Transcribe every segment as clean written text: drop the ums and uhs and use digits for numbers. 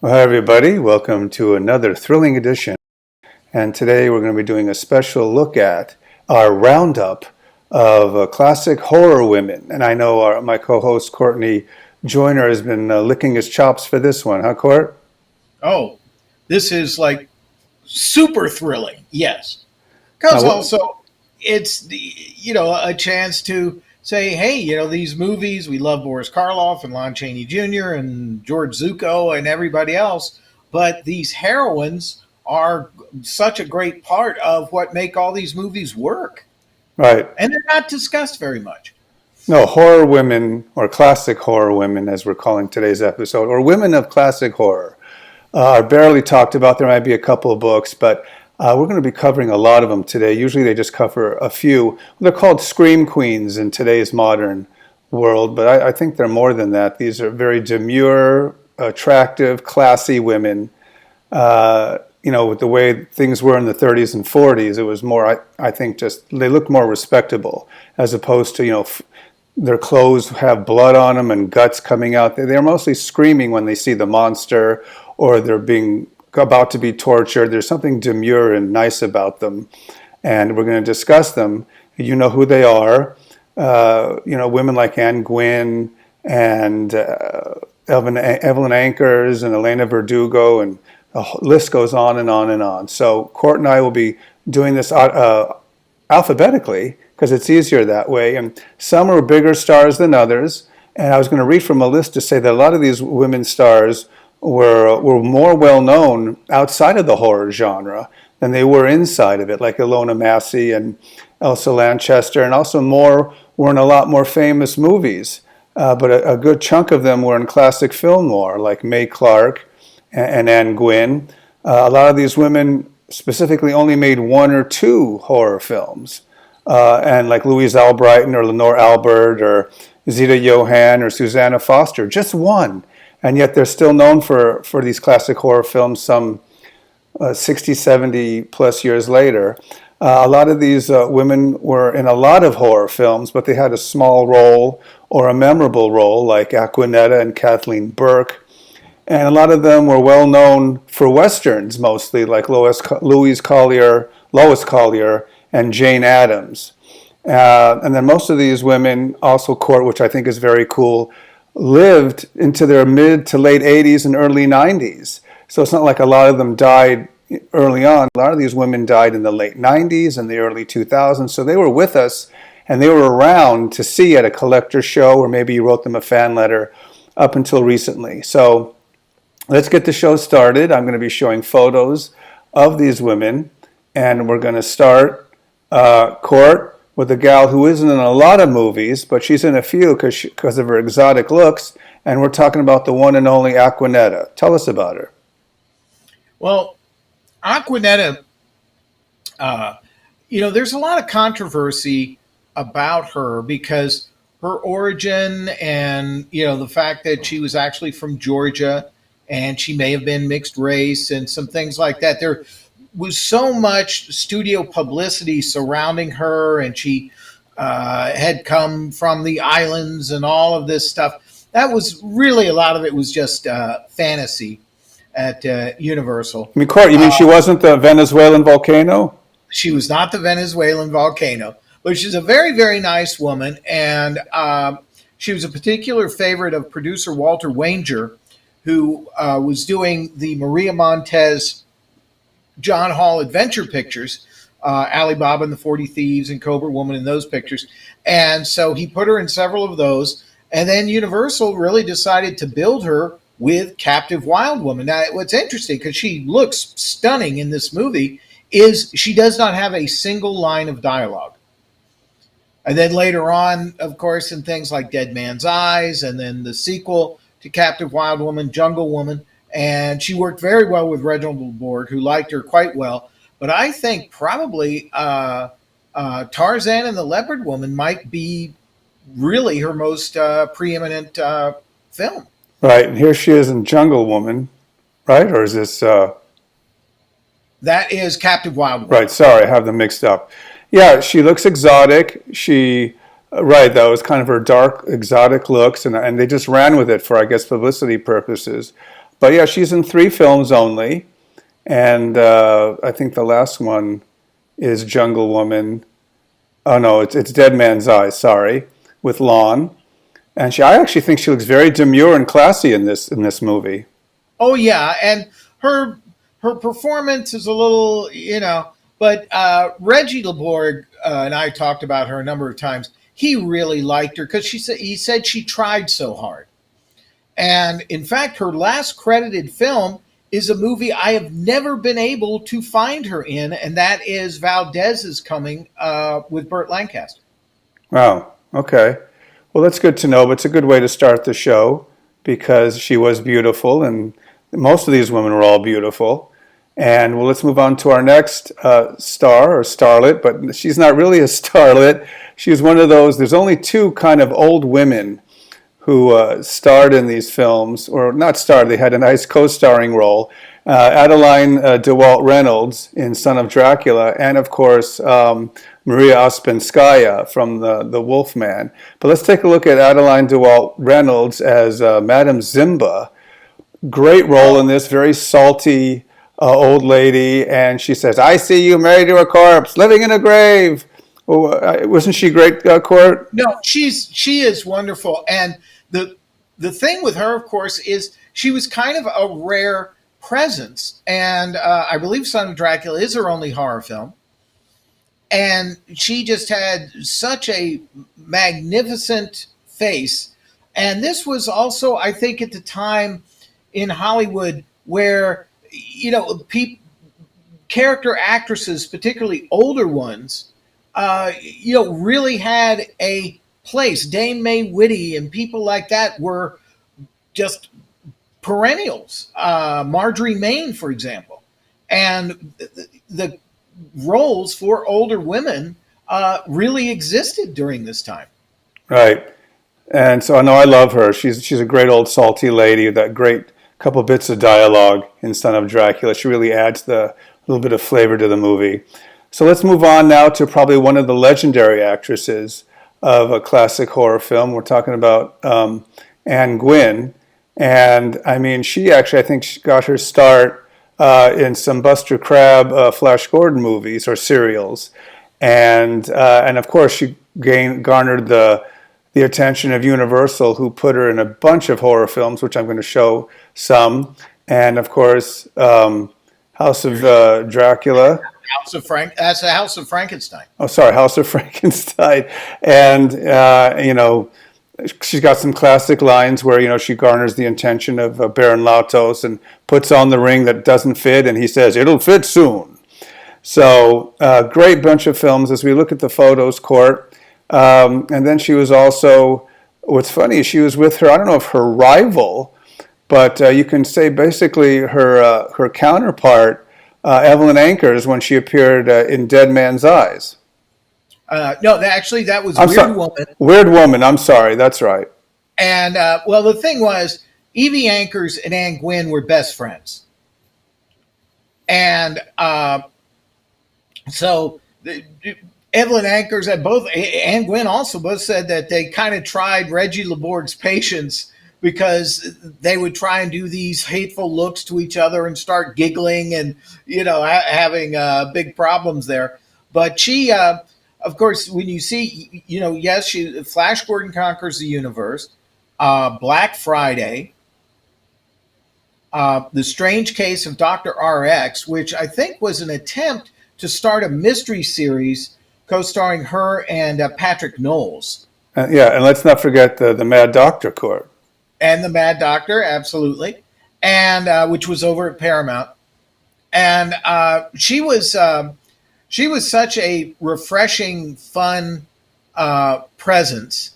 Well, hi, everybody. Welcome to another thrilling edition. And today we're going to be doing a special look at our roundup of classic horror women. And I know my co-host Courtney Joyner has been licking his chops for this one, huh, Court? Oh, this is like super thrilling. Yes. Because Now, also it's a chance to say, hey, these movies, we love Boris Karloff and Lon Chaney Jr. and George Zucco and everybody else, but these heroines are such a great part of what make all these movies work. right. And they're not discussed very much. No, horror women, or classic horror women, as we're calling today's episode, or women of classic horror, are barely talked about. There might be a couple of books, but we're going to be covering a lot of them today. Usually they just cover a few. They're called scream queens in today's modern world, but I think they're more than that. These are very demure, attractive, classy women. With the way things were in the 30s and 40s, it was more, I think, just they looked more respectable as opposed to, their clothes have blood on them and guts coming out. They're mostly screaming when they see the monster or they're being about to be tortured. There's something demure and nice about them. And we're going to discuss them. You know who they are. Women like Anne Gwynn and Evelyn Ankers and Elena Verdugo, and the list goes on and on and on. So Court and I will be doing this alphabetically because it's easier that way. And some are bigger stars than others. And I was going to read from a list to say that a lot of these women stars were more well known outside of the horror genre than they were inside of it, like Ilona Massey and Elsa Lanchester, and also were in a lot more famous movies. But a good chunk of them were in classic film more, like Mae Clarke and Anne Gwynn. A lot of these women specifically only made one or two horror films. And like Louise Albrighton or Lenore Albert or Zita Johann or Susanna Foster, just one. And yet they're still known for these classic horror films some 60, 70 plus years later. A lot of these women were in a lot of horror films, but they had a small role or a memorable role, like Aquanetta and Kathleen Burke. And a lot of them were well known for westerns, mostly, like Lois Collier, and Jane Addams. And then most of these women, also Court, which I think is very cool, lived into their mid to late 80s and early 90s. So it's not like a lot of them died early on. A lot of these women died in the late 90s and the early 2000s. So they were with us and they were around to see at a collector show, or maybe you wrote them a fan letter up until recently. So let's get the show started. I'm going to be showing photos of these women, and we're going to start Court with a gal who isn't in a lot of movies, but she's in a few because of her exotic looks, and we're talking about the one and only Aquanetta. Tell us about her. Well, Aquanetta, there's a lot of controversy about her because her origin and, the fact that she was actually from Georgia and she may have been mixed race and some things like that. There was so much studio publicity surrounding her, and she had come from the islands and all of this stuff. That was really, a lot of it was just fantasy at Universal. I mean, Court, you mean she wasn't the Venezuelan volcano? She was not the Venezuelan volcano, but she's a very, very nice woman. And she was a particular favorite of producer Walter Wanger, who was doing the Maria Montez John Hall adventure pictures, Alibaba and the 40 Thieves and Cobra Woman and those pictures. And so he put her in several of those. And then Universal really decided to build her with Captive Wild Woman. Now, what's interesting, because she looks stunning in this movie, is she does not have a single line of dialogue. And then later on, of course, in things like Dead Man's Eyes, and then the sequel to Captive Wild Woman, Jungle Woman, and she worked very well with Reginald Borg, who liked her quite well. But I think probably Tarzan and the Leopard Woman might be really her most preeminent film. Right, and here she is in Jungle Woman, right? Or is this... That is Captive Wild Woman. Right, sorry, I have them mixed up. Yeah, she looks exotic. Right, that was kind of her dark, exotic looks, and they just ran with it for, I guess, publicity purposes. But yeah, she's in 3 films only, and I think the last one is Jungle Woman. Oh no, it's Dead Man's Eyes. Sorry, with Lon. And I actually think she looks very demure and classy in this movie. Oh yeah, and her her performance is a little, you know, but Reggie Leborg and I talked about her a number of times. He really liked her because he said she tried so hard. And in fact, her last credited film is a movie I have never been able to find her in, and that is Valdez is Coming with Burt Lancaster. Wow. Okay. Well, that's good to know, but it's a good way to start the show because she was beautiful, and most of these women were all beautiful. And well, let's move on to our next star or starlet, but she's not really a starlet. She's one of those. There's only 2 kind of old women who starred in these films, or not starred, they had a nice co-starring role. Adeline DeWalt Reynolds in Son of Dracula, and of course Maria Ospinskaya from the Wolfman. But let's take a look at Adeline DeWalt Reynolds as Madame Zimba. Great role in this, very salty old lady, and she says, "I see you married to a corpse, living in a grave." Oh, wasn't she great, Court? No, she is wonderful, and the thing with her, of course, is she was kind of a rare presence, and I believe Son of Dracula is her only horror film, and she just had such a magnificent face, and this was also, I think, at the time in Hollywood where people character actresses, particularly older ones, really had a place. Dame Mae Whitty and people like that were just perennials. Marjorie Main, for example, and the roles for older women really existed during this time. Right. And so I know I love her. She's a great old salty lady. That great couple bits of dialogue in Son of Dracula. She really adds the little bit of flavor to the movie. So let's move on now to probably one of the legendary actresses of a classic horror film. We're talking about Anne Gwynn, and I mean, she actually, I think, she got her start in some Buster Crabbe, Flash Gordon movies or serials, and of course she garnered the attention of Universal, who put her in a bunch of horror films, which I'm going to show some, and of course House of Dracula. That's the House of Frankenstein. Oh, sorry, House of Frankenstein, and she's got some classic lines where she garners the attention of Baron Latos and puts on the ring that doesn't fit, and he says it'll fit soon. So great bunch of films as we look at the photos, Court, and then she was also. What's funny is she was with her. I don't know if her rival, but you can say basically her counterpart, Evelyn Ankers, when she appeared in Dead Man's Eyes. No, actually, that was Weird Woman. Weird Woman. I'm sorry. That's right. And well, the thing was, Evie Ankers and Anne Gwynn were best friends, and so Evelyn Ankers and both Anne Gwynn also both said that they kind of tried Reggie Leborg's patience because they would try and do these hateful looks to each other and start giggling and having big problems there. But she, of course, when you see, yes, Flash Gordon Conquers the Universe, Black Friday, The Strange Case of Dr. RX, which I think was an attempt to start a mystery series co-starring her and Patrick Knowles. Yeah, and let's not forget the Mad Doctor Court. And the Mad Doctor, absolutely, and which was over at Paramount. And she was such a refreshing, fun presence.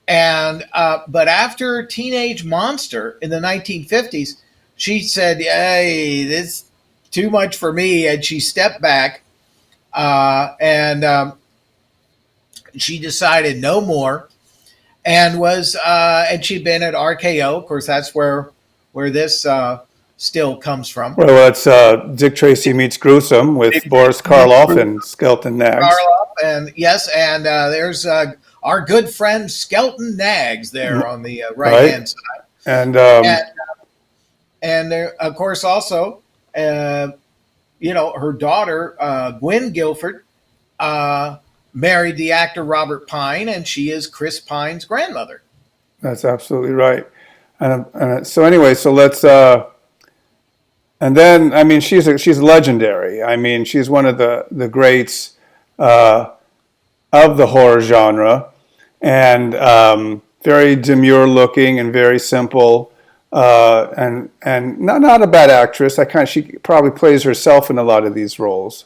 And but after Teenage Monster in the 1950s, she said, "Hey, this is too much for me," and she stepped back. And she decided no more, and and she'd been at RKO. Of course, that's where this still comes from. Well, it's Dick Tracy Meets Gruesome with Boris Karloff and Skelton Nags. Karloff, and yes, and there's our good friend Skelton Nags there on the right hand side. And And there, of course, also, uh, her daughter, Gwen Guilford, uh, married the actor Robert Pine, and she is Chris Pine's grandmother. That's absolutely right. And so anyway, so let's and then I mean she's legendary. I mean she's one of the greats uh, of the horror genre, and very demure looking and very simple, and not a bad actress. She probably plays herself in a lot of these roles.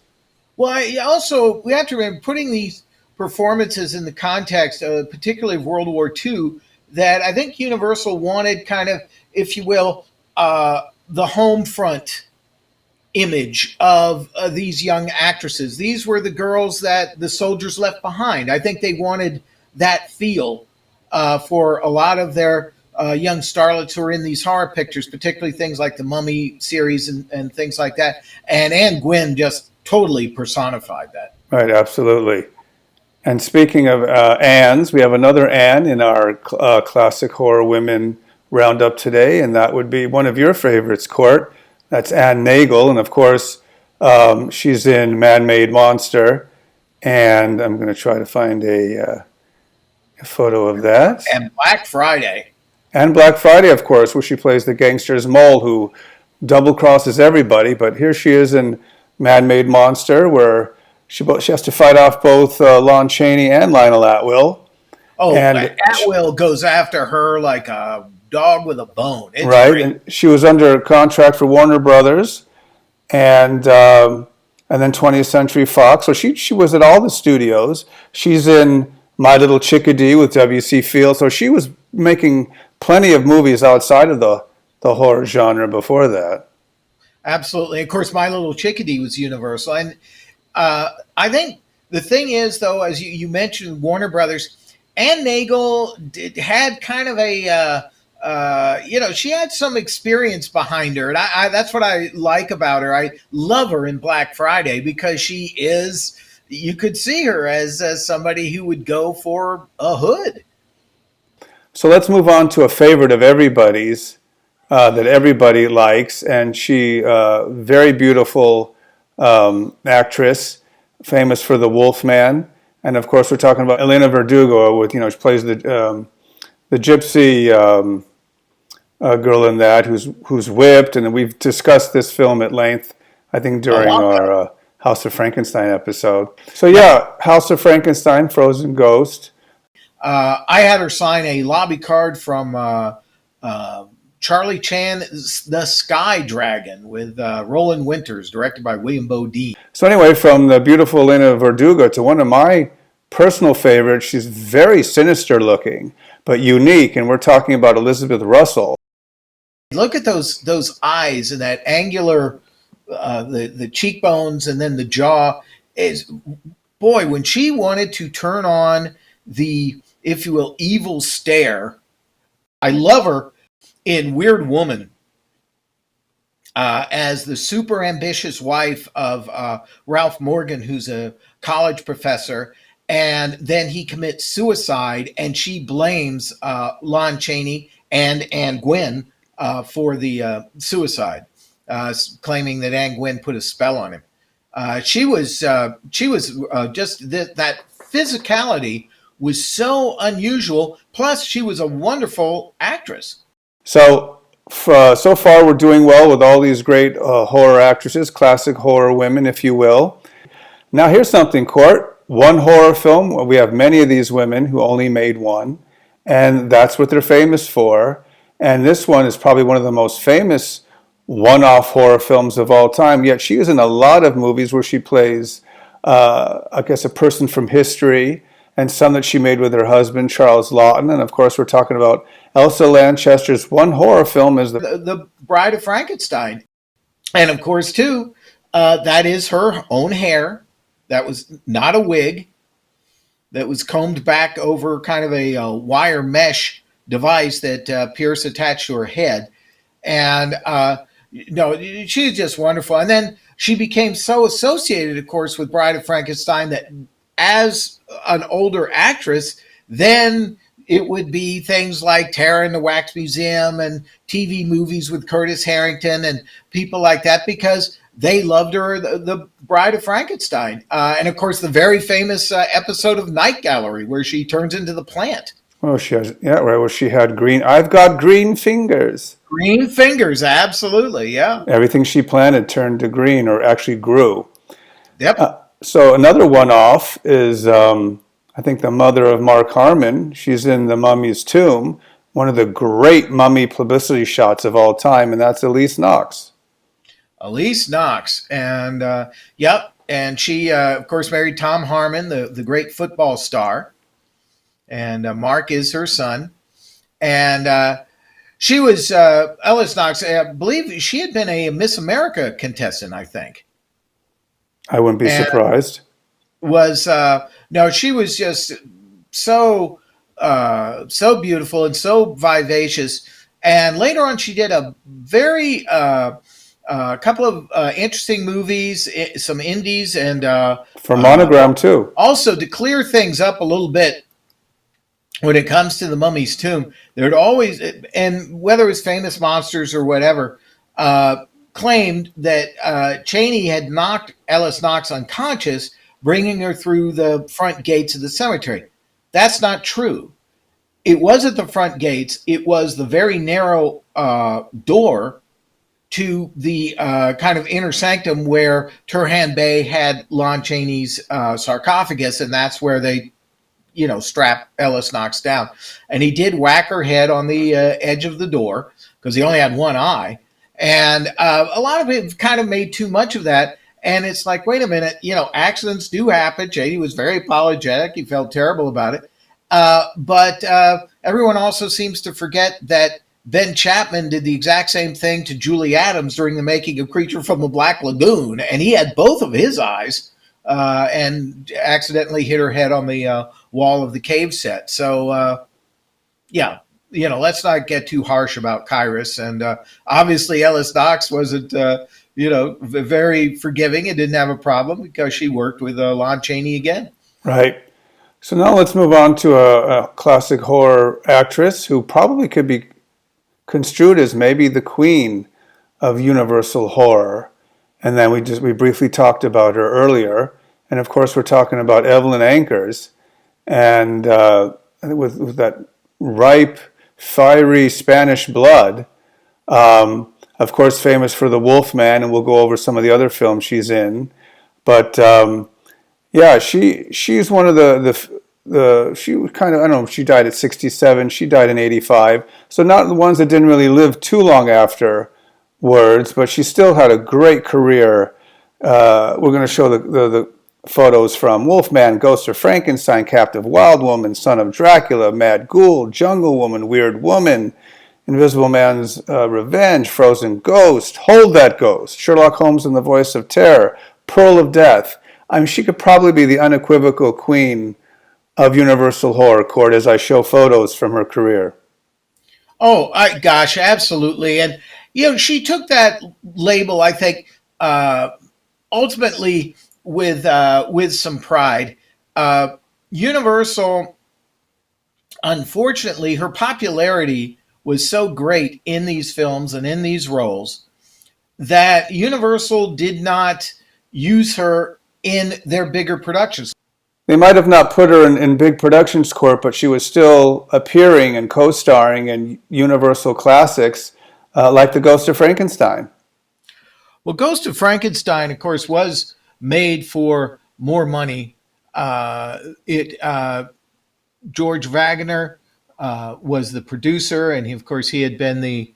Well, also we have to remember putting these performances in the context, particularly of World War II, that I think Universal wanted kind of, if you will, the home front image of these young actresses. These were the girls that the soldiers left behind. I think they wanted that feel for a lot of their young starlets who are in these horror pictures, particularly things like the Mummy series and things like that. And Anne Gwynn just totally personified that. Right, absolutely. And speaking of Annes, we have another Anne in our classic horror women roundup today, and that would be one of your favorites, Court. That's Anne Nagel, and of course, she's in Man-Made Monster. And I'm going to try to find a photo of that. And Black Friday. And Black Friday, of course, where she plays the gangster's mole who double crosses everybody. But here she is in Man-Made Monster, where she has to fight off both Lon Chaney and Lionel Atwill. Oh, And Atwill goes after her like a dog with a bone. It's right, great. and she was under contract for Warner Brothers, and then 20th Century Fox. So she was at all the studios. She's in My Little Chickadee with W.C. Fields. So she was making plenty of movies outside of the horror genre before that. Absolutely. Of course, My Little Chickadee was Universal. And I think the thing is, though, as you mentioned, Warner Brothers, Anne Nagel had kind of she had some experience behind her. And that's what I like about her. I love her in Black Friday because she is, you could see her as somebody who would go for a hood. So let's move on to a favorite of everybody's that everybody likes, and she very beautiful actress, famous for The Wolfman, and of course we're talking about Elena Verdugo. With she plays the gypsy girl in that who's whipped, and we've discussed this film at length. I think during our House of Frankenstein episode. So yeah, House of Frankenstein, Frozen Ghost. I had her sign a lobby card from Charlie Chan, The Sky Dragon, with Roland Winters, directed by William Bodine. So anyway, from the beautiful Elena Verdugo to one of my personal favorites, she's very sinister looking, but unique, and we're talking about Elizabeth Russell. Look at those eyes and that angular, the cheekbones and then the jaw. Is boy, when she wanted to turn on the, if you will, evil stare. I love her in Weird Woman as the super ambitious wife of Ralph Morgan, who's a college professor, and then he commits suicide, and she blames Lon Chaney and Anne Gwynn for the suicide, claiming that Anne Gwynn put a spell on him. She was just that physicality was so unusual. Plus, she was a wonderful actress. So so far we're doing well with all these great horror actresses, classic horror women, if you will. Now here's something, Court. One horror film. We have many of these women who only made one, and that's what they're famous for. And this one is probably one of the most famous one-off horror films of all time. Yet she is in a lot of movies where she plays, I guess, a person from history, and some that she made with her husband, Charles Lawton. And of course, we're talking about Elsa Lanchester's one horror film is the Bride of Frankenstein. And of course, too, that is her own hair. That was not a wig. That was combed back over kind of a wire mesh device that Pierce attached to her head. And no, she's just wonderful. And then she became so associated, of course, with Bride of Frankenstein that as an older actress, then it would be things like Terror in the Wax Museum and TV movies with Curtis Harrington and people like that because they loved her, the Bride of Frankenstein. And of course, the very famous episode of Night Gallery where she turns into the plant. Oh, she has, yeah, right. Well, she had green. I've got green fingers. Green fingers, absolutely. Yeah. Everything she planted turned to green or actually grew. Yep. So another one-off is, I think, the mother of Mark Harmon. She's in the Mummy's Tomb, one of the great mummy publicity shots of all time, and that's Elise Knox. Elise Knox. And yep. And she, of course, married Tom Harmon, the great football star. And Mark is her son. And she was, Ellis Knox, I believe she had been a Miss America contestant, I think. I wouldn't be And surprised. was, no, she was just so, so beautiful and so vivacious. And later on, she did a very, couple of interesting movies, some indies, and For Monogram, too. also to clear things up a little bit when it comes to the Mummy's Tomb, there'd always, and whether it's Famous Monsters or whatever, claimed that Cheney had knocked Ellis Knox unconscious, bringing her through the front gates of the cemetery. That's not true. It wasn't the front gates. It was the very narrow door to the kind of inner sanctum where Turhan Bey had Lon Chaney's sarcophagus, and that's where they, strap Ellis Knox down. And he did whack her head on the edge of the door because he only had one eye. And a lot of it kind of made too much of that. And it's like, wait a minute, accidents do happen. Cheney was very apologetic. He felt terrible about it. But everyone also seems to forget that Ben Chapman did the exact same thing to Julie Adams during the making of Creature from the Black Lagoon. And he had both of his eyes and accidentally hit her head on the wall of the cave set. So, yeah, let's not get too harsh about Kyrus. And obviously, Ellis Knox wasn't, very forgiving and didn't have a problem because she worked with Lon Chaney again. Right. So now let's move on to a classic horror actress who probably could be construed as maybe the queen of Universal horror. And then we briefly talked about her earlier. And of course, we're talking about Evelyn Ankers. And with that ripe, fiery Spanish blood, of course, famous for The Wolfman, and we'll go over some of the other films she's in. But yeah, she's one of she was kind of, I don't know, she died at 67. She died in 85. So not the ones that didn't really live too long afterwards, but she still had a great career. We're going to show the photos from Wolfman, Ghost of Frankenstein, Captive Wild Woman, Son of Dracula, Mad Ghoul, Jungle Woman, Weird Woman, Invisible Man's Revenge, Frozen Ghost, Hold That Ghost, Sherlock Holmes and the Voice of Terror, Pearl of Death. I mean, she could probably be the unequivocal queen of Universal Horror Court as I show photos from her career. Oh, gosh, absolutely. And, she took that label, I think, ultimately with some pride. Universal, unfortunately, her popularity was so great in these films and in these roles that Universal did not use her in their bigger productions. They might have not put her in big productions court, but she was still appearing and co-starring in Universal classics like The Ghost of Frankenstein. Well, Ghost of Frankenstein, of course, was made for more money. George Wagner was the producer, and of course, he had been the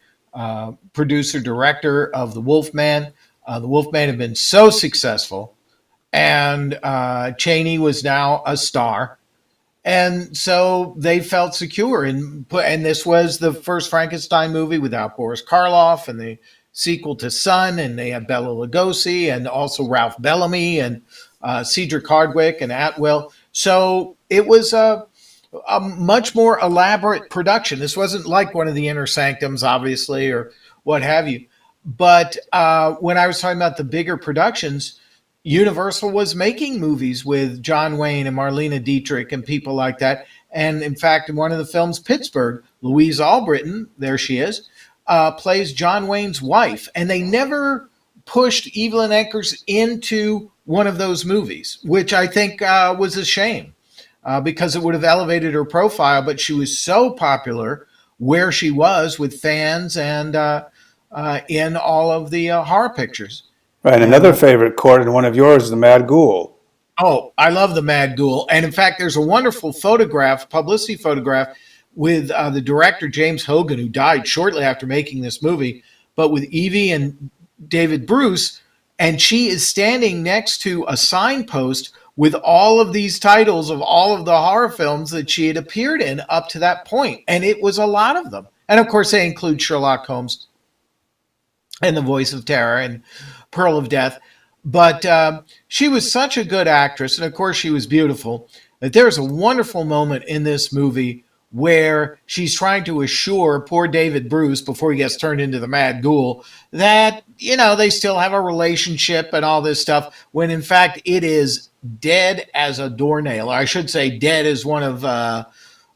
producer director of The Wolfman. The Wolfman had been so successful, and Chaney was now a star, and so they felt secure. And this was the first Frankenstein movie without Boris Karloff, and the sequel to Son, and they had Bela Lugosi, and also Ralph Bellamy, and Cedric Hardwicke, and Atwill. So it was a much more elaborate production. This wasn't like one of the Inner Sanctums, obviously, or what have you. But when I was talking about the bigger productions, Universal was making movies with John Wayne and Marlene Dietrich and people like that. And in fact, in one of the films, Pittsburgh, Louise Albritton, there she is, plays John Wayne's wife. And they never pushed Evelyn Ankers into one of those movies, which I think was a shame because it would have elevated her profile. But she was so popular where she was with fans and in all of the horror pictures. Right. And Another favorite court, and one of yours, is the Mad Ghoul. oh, I love the Mad Ghoul. And in fact, there's a wonderful photograph, publicity photograph, with the director James Hogan, who died shortly after making this movie, but with Evie and David Bruce. And she is standing next to a signpost with all of these titles of all of the horror films that she had appeared in up to that point. And it was a lot of them. And of course, they include Sherlock Holmes and The Voice of Terror and Pearl of Death. But she was such a good actress, and of course she was beautiful, that there's a wonderful moment in this movie where she's trying to assure poor David Bruce, before he gets turned into the Mad Ghoul, that, you know, they still have a relationship and all this stuff, when in fact it is dead as a doornail. Or I should say dead as one of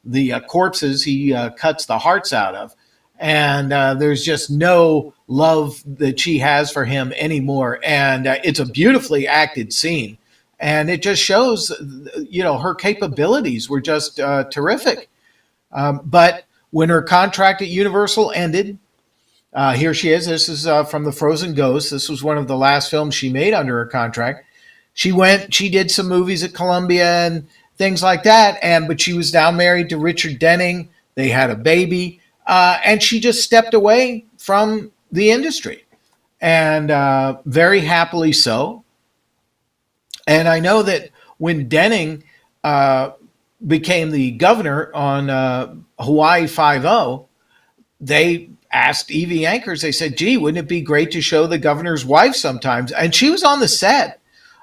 the corpses he cuts the hearts out of. And there's just no love that she has for him anymore. And it's a beautifully acted scene. And it just shows, you know, her capabilities were just terrific. But when her contract at Universal ended, here she is. This is from The Frozen Ghost. This was one of the last films she made under her contract. She did some movies at Columbia and things like that. But she was now married to Richard Denning. They had a baby. And she just stepped away from the industry, and very happily so. And I know that when Denning became the governor on Hawaii Five-0, they asked Evie Ankers, they said, gee, wouldn't it be great to show the governor's wife sometimes? And she was on the set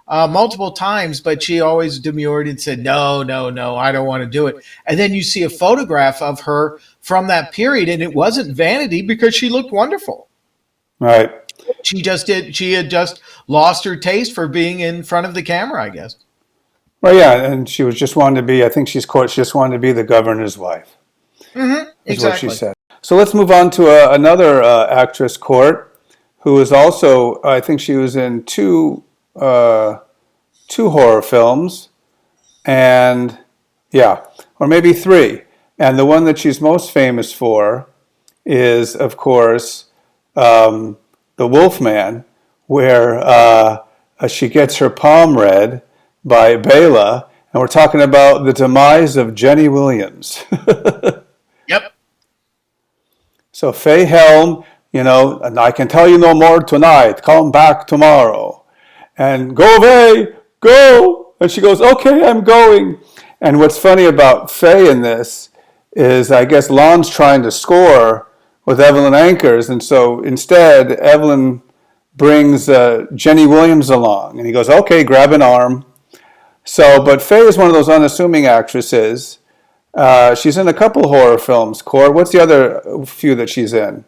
multiple times, but she always demurred and said, no, no, no, I don't want to do it. And then you see a photograph of her from that period, and it wasn't vanity because she looked wonderful. Right. She had just lost her taste for being in front of the camera, I guess. Well, yeah, and she was just wanting to be, I think she just wanted to be the governor's wife, Mm-hmm. is what she Exactly. said. So let's move on to another actress, Court, who is also, I think she was in two horror films, and yeah, or maybe three. And the one that she's most famous for is, of course, The Wolfman, where she gets her palm read by Bela, and we're talking about the demise of Jenny Williams. Yep. So Faye Helm, you know, and I can tell you no more tonight. Come back tomorrow. And go away, go. And she goes, okay, I'm going. And what's funny about Faye in this is, I guess Lon's trying to score with Evelyn Ankers. And so instead, Evelyn brings Jenny Williams along. And he goes, okay, grab an arm. So, but Faye is one of those unassuming actresses. She's in a couple horror films. Core, what's the other few that she's in?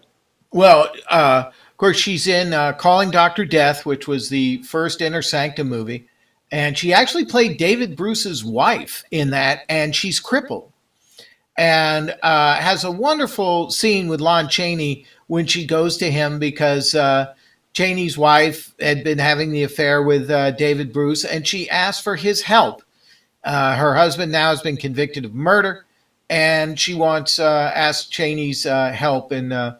Well, of course, she's in Calling Dr. Death, which was the first Inner Sanctum movie. And she actually played David Bruce's wife in that, and she's crippled. And has a wonderful scene with Lon Chaney when she goes to him because Chaney's wife had been having the affair with David Bruce, and she asked for his help. Her husband now has been convicted of murder, and she asked Chaney's help in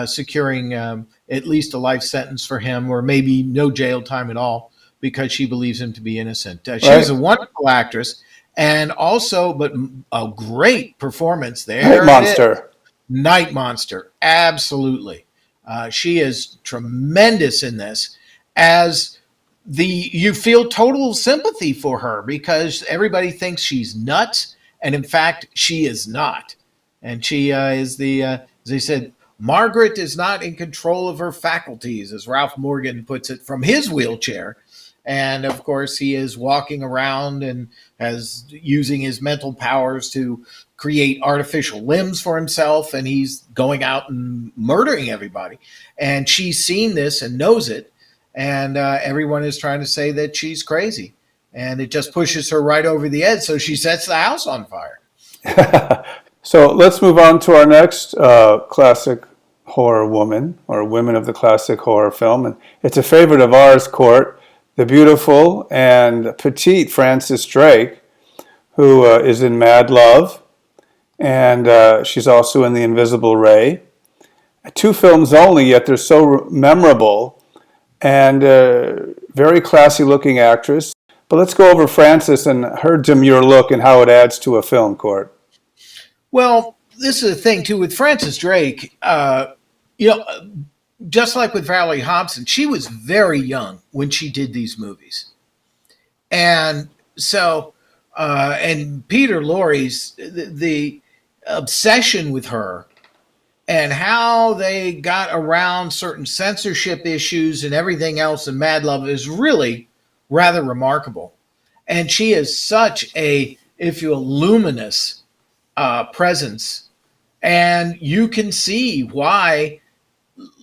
securing at least a life sentence for him, or maybe no jail time at all, because she believes him to be innocent. She was a wonderful actress, and also, but a great performance there. Night Monster. Night Monster, absolutely. She is tremendous in this. You feel total sympathy for her because everybody thinks she's nuts, and in fact, she is not. And she is as they said, Margaret is not in control of her faculties, as Ralph Morgan puts it from his wheelchair. And of course, he is walking around and using his mental powers to create artificial limbs for himself, and he's going out and murdering everybody. And she's seen this and knows it, and everyone is trying to say that she's crazy. And it just pushes her right over the edge, so she sets the house on fire. So let's move on to our next classic horror woman, or women of the classic horror film. And it's a favorite of ours, Court, the beautiful and petite Frances Drake, who is in Mad Love, and she's also in The Invisible Ray. Two films only, yet they're so memorable, and very classy looking actress. But let's go over Frances and her demure look and how it adds to a film, Court. Well, this is the thing too with Frances Drake. You know, just like with Valerie Hobson, she was very young when she did these movies, and so and Peter Lorre's the obsession with her and how they got around certain censorship issues and everything else in Mad Love is really rather remarkable. And she is such a, if you will, luminous presence. And you can see why,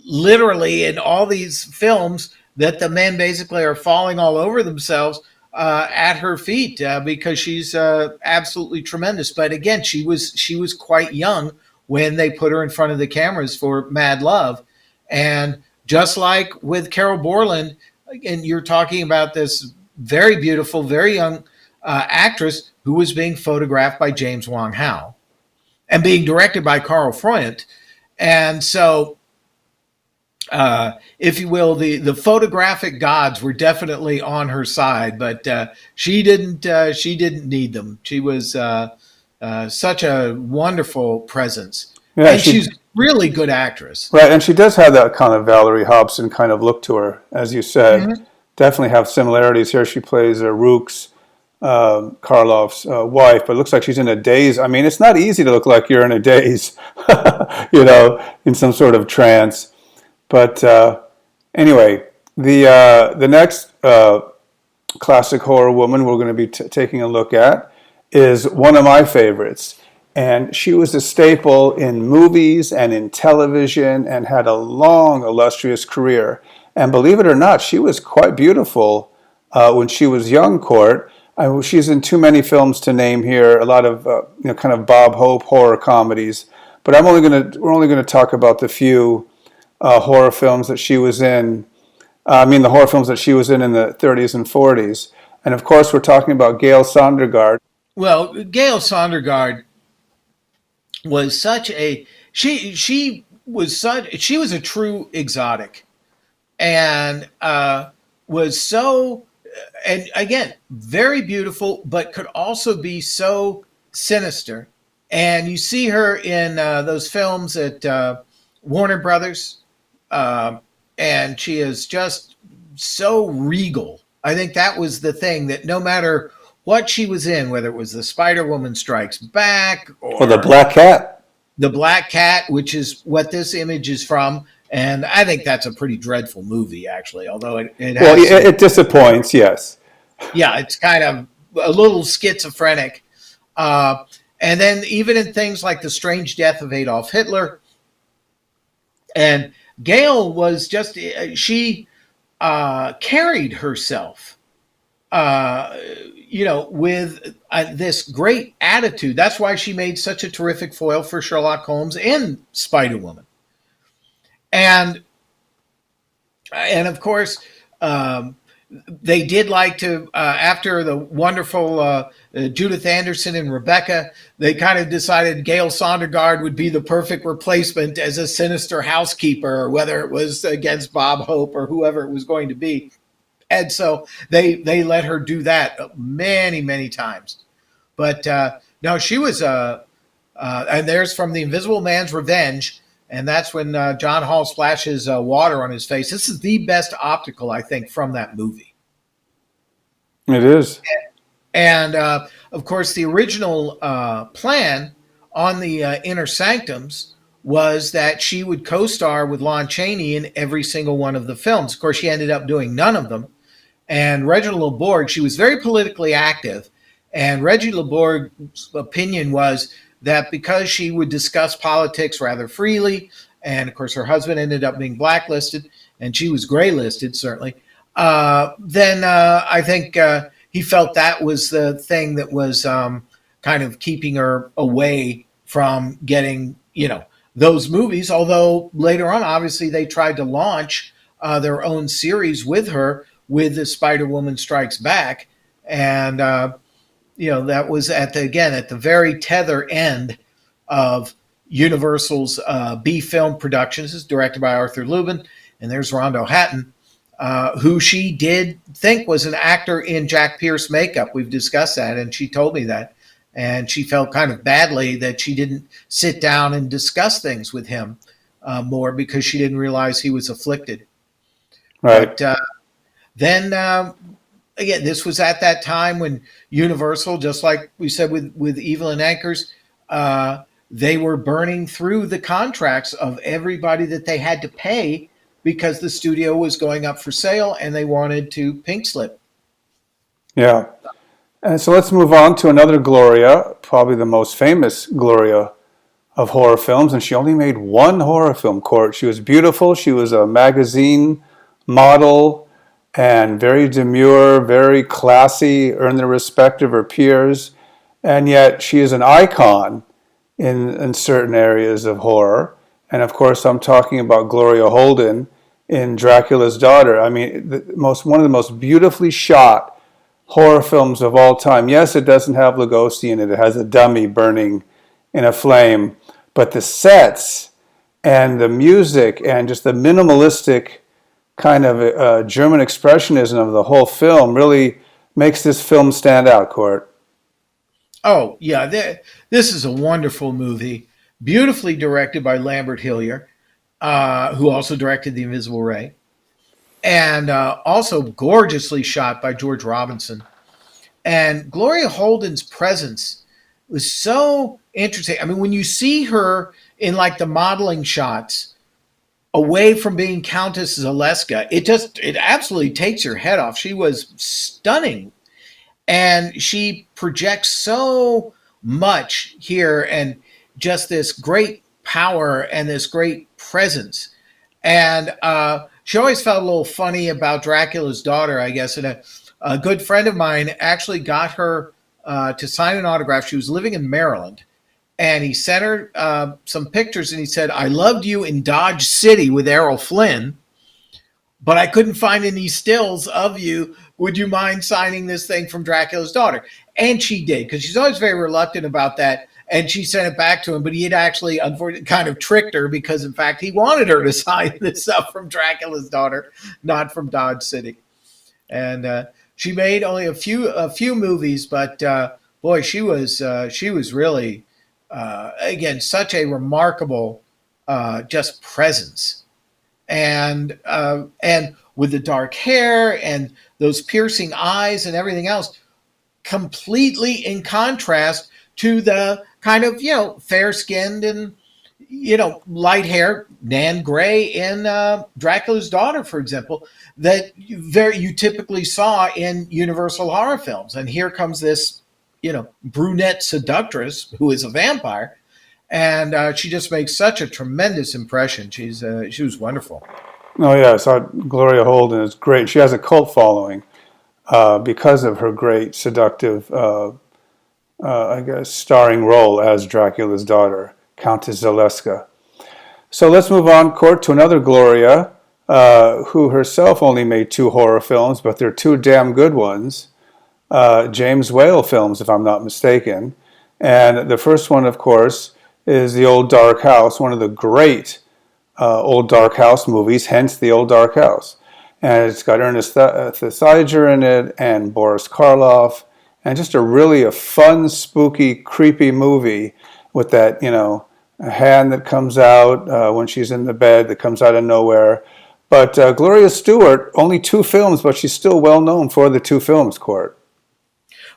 literally, in all these films, that the men basically are falling all over themselves at her feet because she's absolutely tremendous. But again, she was quite young when they put her in front of the cameras for Mad Love, and just like with Carol Borland, and you're talking about this very beautiful, very young actress who was being photographed by James Wong Howe and being directed by Carl Freund. And so, if you will, the photographic gods were definitely on her side, but she didn't need them. She was such a wonderful presence, Yeah, and she's a really good actress. right, and she does have that kind of Valerie Hobson kind of look to her, as you said. Mm-hmm. Definitely have similarities here. She plays Rook's, Karloff's wife, but it looks like she's in a daze. I mean, it's not easy to look like you're in a daze, in some sort of trance. But anyway, the next classic horror woman we're going to be taking a look at is one of my favorites. And she was a staple in movies and in television and had a long, illustrious career. And believe it or not, she was quite beautiful when she was young, Court. She's in too many films to name here, a lot of kind of Bob Hope horror comedies. But we're only gonna talk about the few horror films that she was in. The horror films that she was in the 30s and 40s. And of course, we're talking about Gail Sondergaard. Well, Gail Sondergaard was such a she was a true exotic, and was so, and again, very beautiful, but could also be so sinister. And you see her in those films at Warner Brothers, uh, and she is just so regal. I think that was the thing, that no matter what she was in, whether it was the Spider Woman Strikes Back Or The or Black Cat. the Black Cat, which is what this image is from. And I think that's a pretty dreadful movie, actually, although it Well, has some, it disappoints, yes. yeah, it's kind of a little schizophrenic. Uh, and then even in things like The Strange Death of Adolf Hitler, and Gail was just, she carried herself, uh, with this great attitude. That's why she made such a terrific foil for Sherlock Holmes and Spider Woman. And of course, um, they did like to, after the wonderful Judith Anderson and Rebecca, they kind of decided Gail Sondergaard would be the perfect replacement as a sinister housekeeper, whether it was against Bob Hope or whoever it was going to be. And so they let her do that many, many times. But no, she was, and there's from The Invisible Man's Revenge. And that's when John Hall splashes water on his face. This is the best optical, I think, from that movie. It is. And of course, the original plan on the Inner Sanctums was that she would co star with Lon Chaney in every single one of the films. Of course, she ended up doing none of them. And Reginald Borg, she was very politically active. And Reginald Borg's opinion was that because she would discuss politics rather freely, and of course her husband ended up being blacklisted, and she was graylisted, certainly, then I think he felt that was the thing that was kind of keeping her away from getting, those movies. Although later on, obviously, they tried to launch their own series with her with the Spider Woman Strikes Back. And, that was at the very tether end of Universal's B film productions. It's directed by Arthur Lubin, and there's Rondo Hatton, who she did think was an actor in Jack Pierce makeup. We've discussed that, and she told me that. And she felt kind of badly that she didn't sit down and discuss things with him more because she didn't realize he was afflicted. Right. But then again, this was at that time when Universal, just like we said with Evelyn Anchors, they were burning through the contracts of everybody that they had to pay because the studio was going up for sale and they wanted to pink slip. Yeah. And so let's move on to another Gloria, probably the most famous Gloria of horror films. And she only made one horror film, Court. She was beautiful. She was a magazine model and very demure, very classy, earned the respect of her peers. And yet she is an icon in certain areas of horror. And of course, I'm talking about Gloria Holden in Dracula's Daughter. I mean, one of the most beautifully shot horror films of all time. Yes, it doesn't have Lugosi in it. It has a dummy burning in a flame. But the sets and the music and just the minimalistic kind of German expressionism of the whole film really makes this film stand out, Court. Oh, yeah. This is a wonderful movie, beautifully directed by Lambert Hillier, who also directed The Invisible Ray, and also gorgeously shot by George Robinson. And Gloria Holden's presence was so interesting. I mean, when you see her in like the modeling shots away from being Countess Zaleska, it absolutely takes your head off. She was stunning, and she projects so much here, and just this great power and this great presence. And she always felt a little funny about Dracula's Daughter, I guess. And a good friend of mine actually got her to sign an autograph. She was living in Maryland, and he sent her some pictures, and he said, "I loved you in Dodge City with Errol Flynn, but I couldn't find any stills of you. Would you mind signing this thing from Dracula's Daughter?" And she did, because she's always very reluctant about that. And she sent it back to him, but he had actually, unfortunately, kind of tricked her because, in fact, he wanted her to sign this stuff from Dracula's Daughter, not from Dodge City. And she made only a few movies, but boy, she was really again such a remarkable just presence, and with the dark hair and those piercing eyes and everything else, completely in contrast to the kind of fair skinned and light hair Nan Gray in Dracula's Daughter, for example, that you typically saw in Universal horror films. And here comes this brunette seductress who is a vampire, and she just makes such a tremendous impression. She was wonderful. Oh, yeah, so Gloria Holden is great. She has a cult following because of her great seductive, I guess, starring role as Dracula's daughter, Countess Zaleska. So let's move on, Court, to another Gloria, who herself only made two horror films, but they're two damn good ones. James Whale films, if I'm not mistaken. And the first one, of course, is The Old Dark House, one of the great Old Dark House movies, hence The Old Dark House. And it's got Ernest Thesiger in it and Boris Karloff, and just a fun, spooky, creepy movie with that, a hand that comes out when she's in the bed that comes out of nowhere. But Gloria Stewart, only two films, but she's still well known for the two films, Court.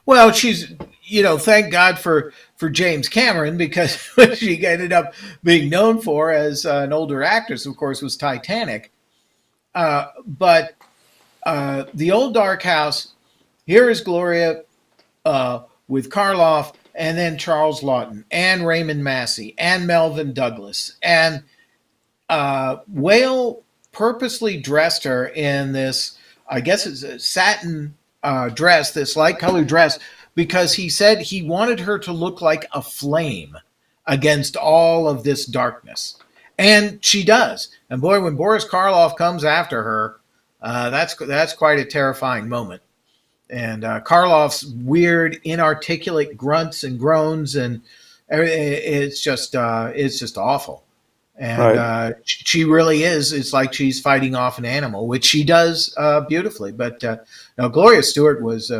Well, she's, thank God for James Cameron, because what she ended up being known for as an older actress, of course, was Titanic. But The Old Dark House, here is Gloria with Karloff, and then Charles Laughton, and Raymond Massey, and Melvyn Douglas. And Whale purposely dressed her in this, I guess it's a satin dress, this light colored dress, because he said he wanted her to look like a flame against all of this darkness. And she does. And boy, when Boris Karloff comes after her, that's quite a terrifying moment. And Karloff's weird, inarticulate grunts and groans, and it's just awful. And Right. she really is. It's like she's fighting off an animal, which she does beautifully. But no, Gloria Stewart was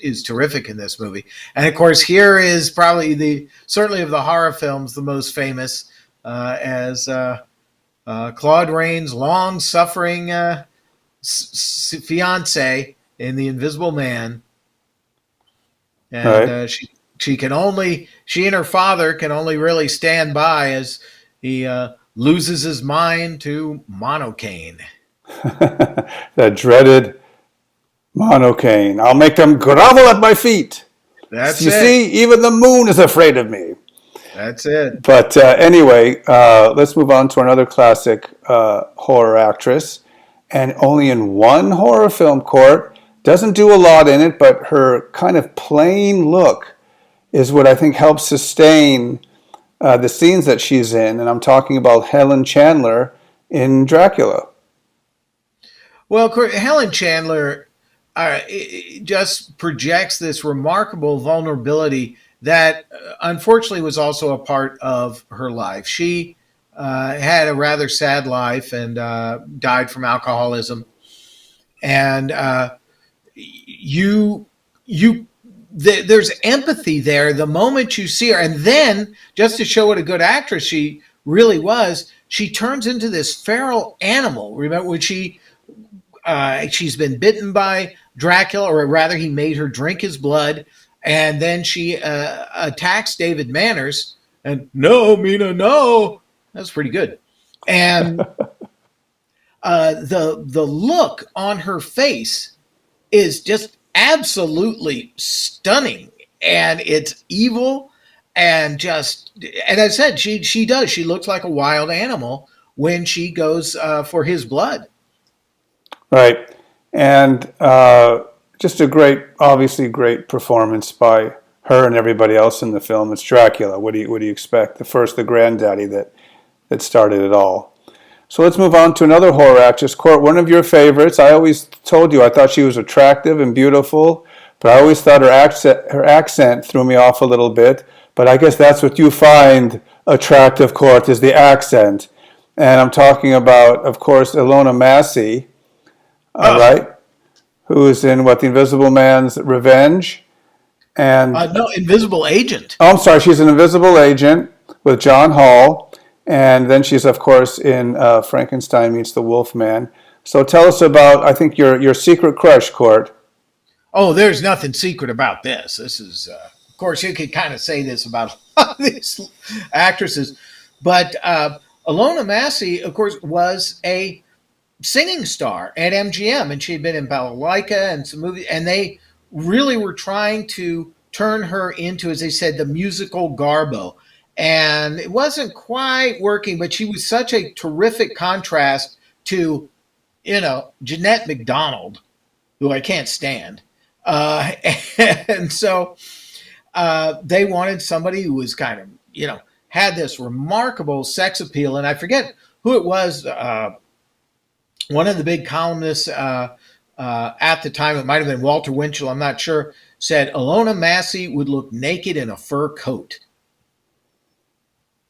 is terrific in this movie. And of course, here is probably the certainly of the horror films the most famous as Claude Rains' long-suffering fiance in The Invisible Man, and Right. she and her father can only really stand by as he loses his mind to monocaine. That dreaded monocaine. I'll make them grovel at my feet. That's You it. see, even the moon is afraid of me. That's it. But anyway, let's move on to another classic horror actress. And only in one horror film, Court. Doesn't do a lot in it, but her kind of plain look is what I think helps sustain the scenes that she's in. And I'm talking about Helen Chandler in Dracula. Well, Helen Chandler just projects this remarkable vulnerability that unfortunately was also a part of her life. She had a rather sad life and died from alcoholism. And you, there's empathy there the moment you see her. And then, just to show what a good actress she really was, she turns into this feral animal. Remember when she's been bitten by Dracula, or rather, he made her drink his blood, and then she attacks David Manners. And no, Mina, no, that's pretty good. And the look on her face is just absolutely stunning, and it's evil, and just and I said she looks like a wild animal when she goes for his blood. Right. And just a great, obviously great performance by her and everybody else in the film. It's Dracula. What do you expect? The granddaddy that started it all. So let's move on to another horror actress, Court. One of your favorites. I always told you I thought she was attractive and beautiful, but I always thought her accent threw me off a little bit. But I guess that's what you find attractive, Court, is the accent. And I'm talking about, of course, Ilona Massey, Oh, right? Who is in what, The Invisible Man's Revenge? And no, Invisible Agent. oh, I'm sorry, she's an invisible agent with John Hall, and then she's of course in Frankenstein Meets the Wolfman. So tell us about, I think, your secret crush, Court. Oh, there's nothing secret about this. This is, of course, you could kind of say this about a lot of these actresses, but Ilona Massey, of course, was a singing star at MGM, and she had been in Balalaika and some movies, and they really were trying to turn her into, as they said, the musical Garbo. And it wasn't quite working, but she was such a terrific contrast to, Jeanette MacDonald, who I can't stand. Uh, and so they wanted somebody who was kind of, had this remarkable sex appeal. And I forget who it was. One of the big columnists at the time, it might have been Walter Winchell, I'm not sure, said Ilona Massey would look naked in a fur coat.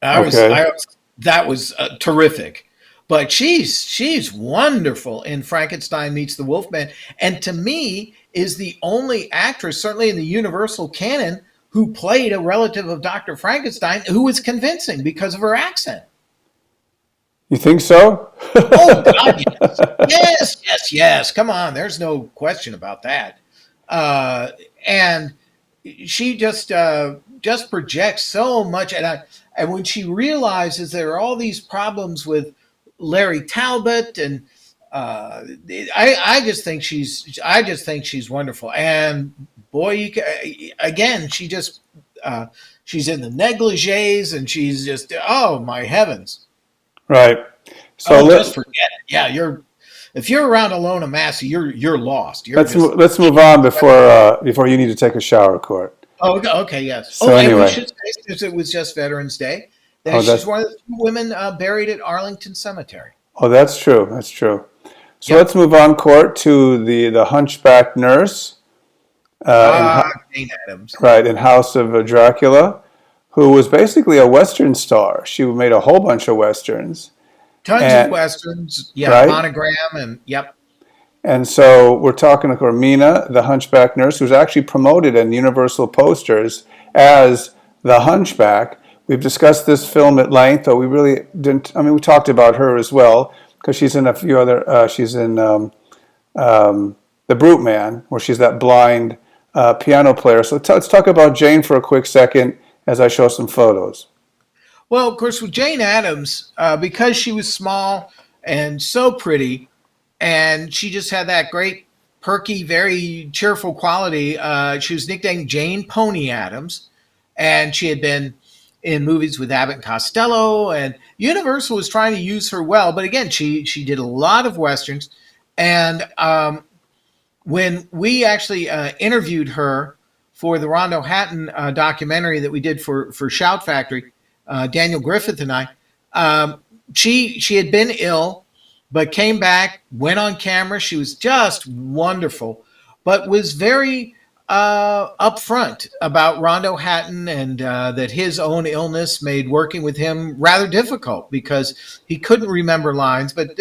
Okay. That was terrific. But she's wonderful in Frankenstein Meets the Wolfman, and to me is the only actress, certainly in the Universal canon, who played a relative of Dr. Frankenstein who was convincing because of her accent. You think so? Oh God, yes, yes, yes, yes. Come on, there's no question about that. And she just projects so much, and when she realizes there are all these problems with Larry Talbot, and I just think she's wonderful. And boy, again, she's in the negligees, and she's just, oh my heavens. Right. So Oh, let just forget it. Yeah, you're. if you're around Ilona Massey, you're lost. You're Let's just let's move on before you need to take a shower, Court. oh, okay, yes. So Oh, and we anyway, should say, since it was just Veterans Day, that oh she's that one of the few women buried at Arlington Cemetery. oh that's true. That's true. So let's Yep. move on, Court, to the hunchback nurse Ah, Jane Addams. in House of Dracula, who was basically a Western star. She made a whole bunch of westerns, Tons of and westerns. Yeah, right. Monogram and yep. And so we're talking about Mina, the hunchback nurse, who's actually promoted in Universal posters as the hunchback. We've discussed this film at length, though we really didn't. I mean, we talked about her as well because she's in a few other. She's in The Brute Man, where she's that blind piano player. So let's talk about Jane for a quick second as I show some photos. Well, of course, with Jane Addams, because she was small and so pretty, and she just had that great, perky, very cheerful quality. She was nicknamed Jane Pony Addams, and she had been in movies with Abbott and Costello, and Universal was trying to use her well. But again, she did a lot of westerns, and when we actually interviewed her for the Rondo Hatton documentary that we did for Shout Factory, Daniel Griffith and I, she had been ill, but came back, went on camera. She was just wonderful, but was very upfront about Rondo Hatton and that his own illness made working with him rather difficult because he couldn't remember lines. But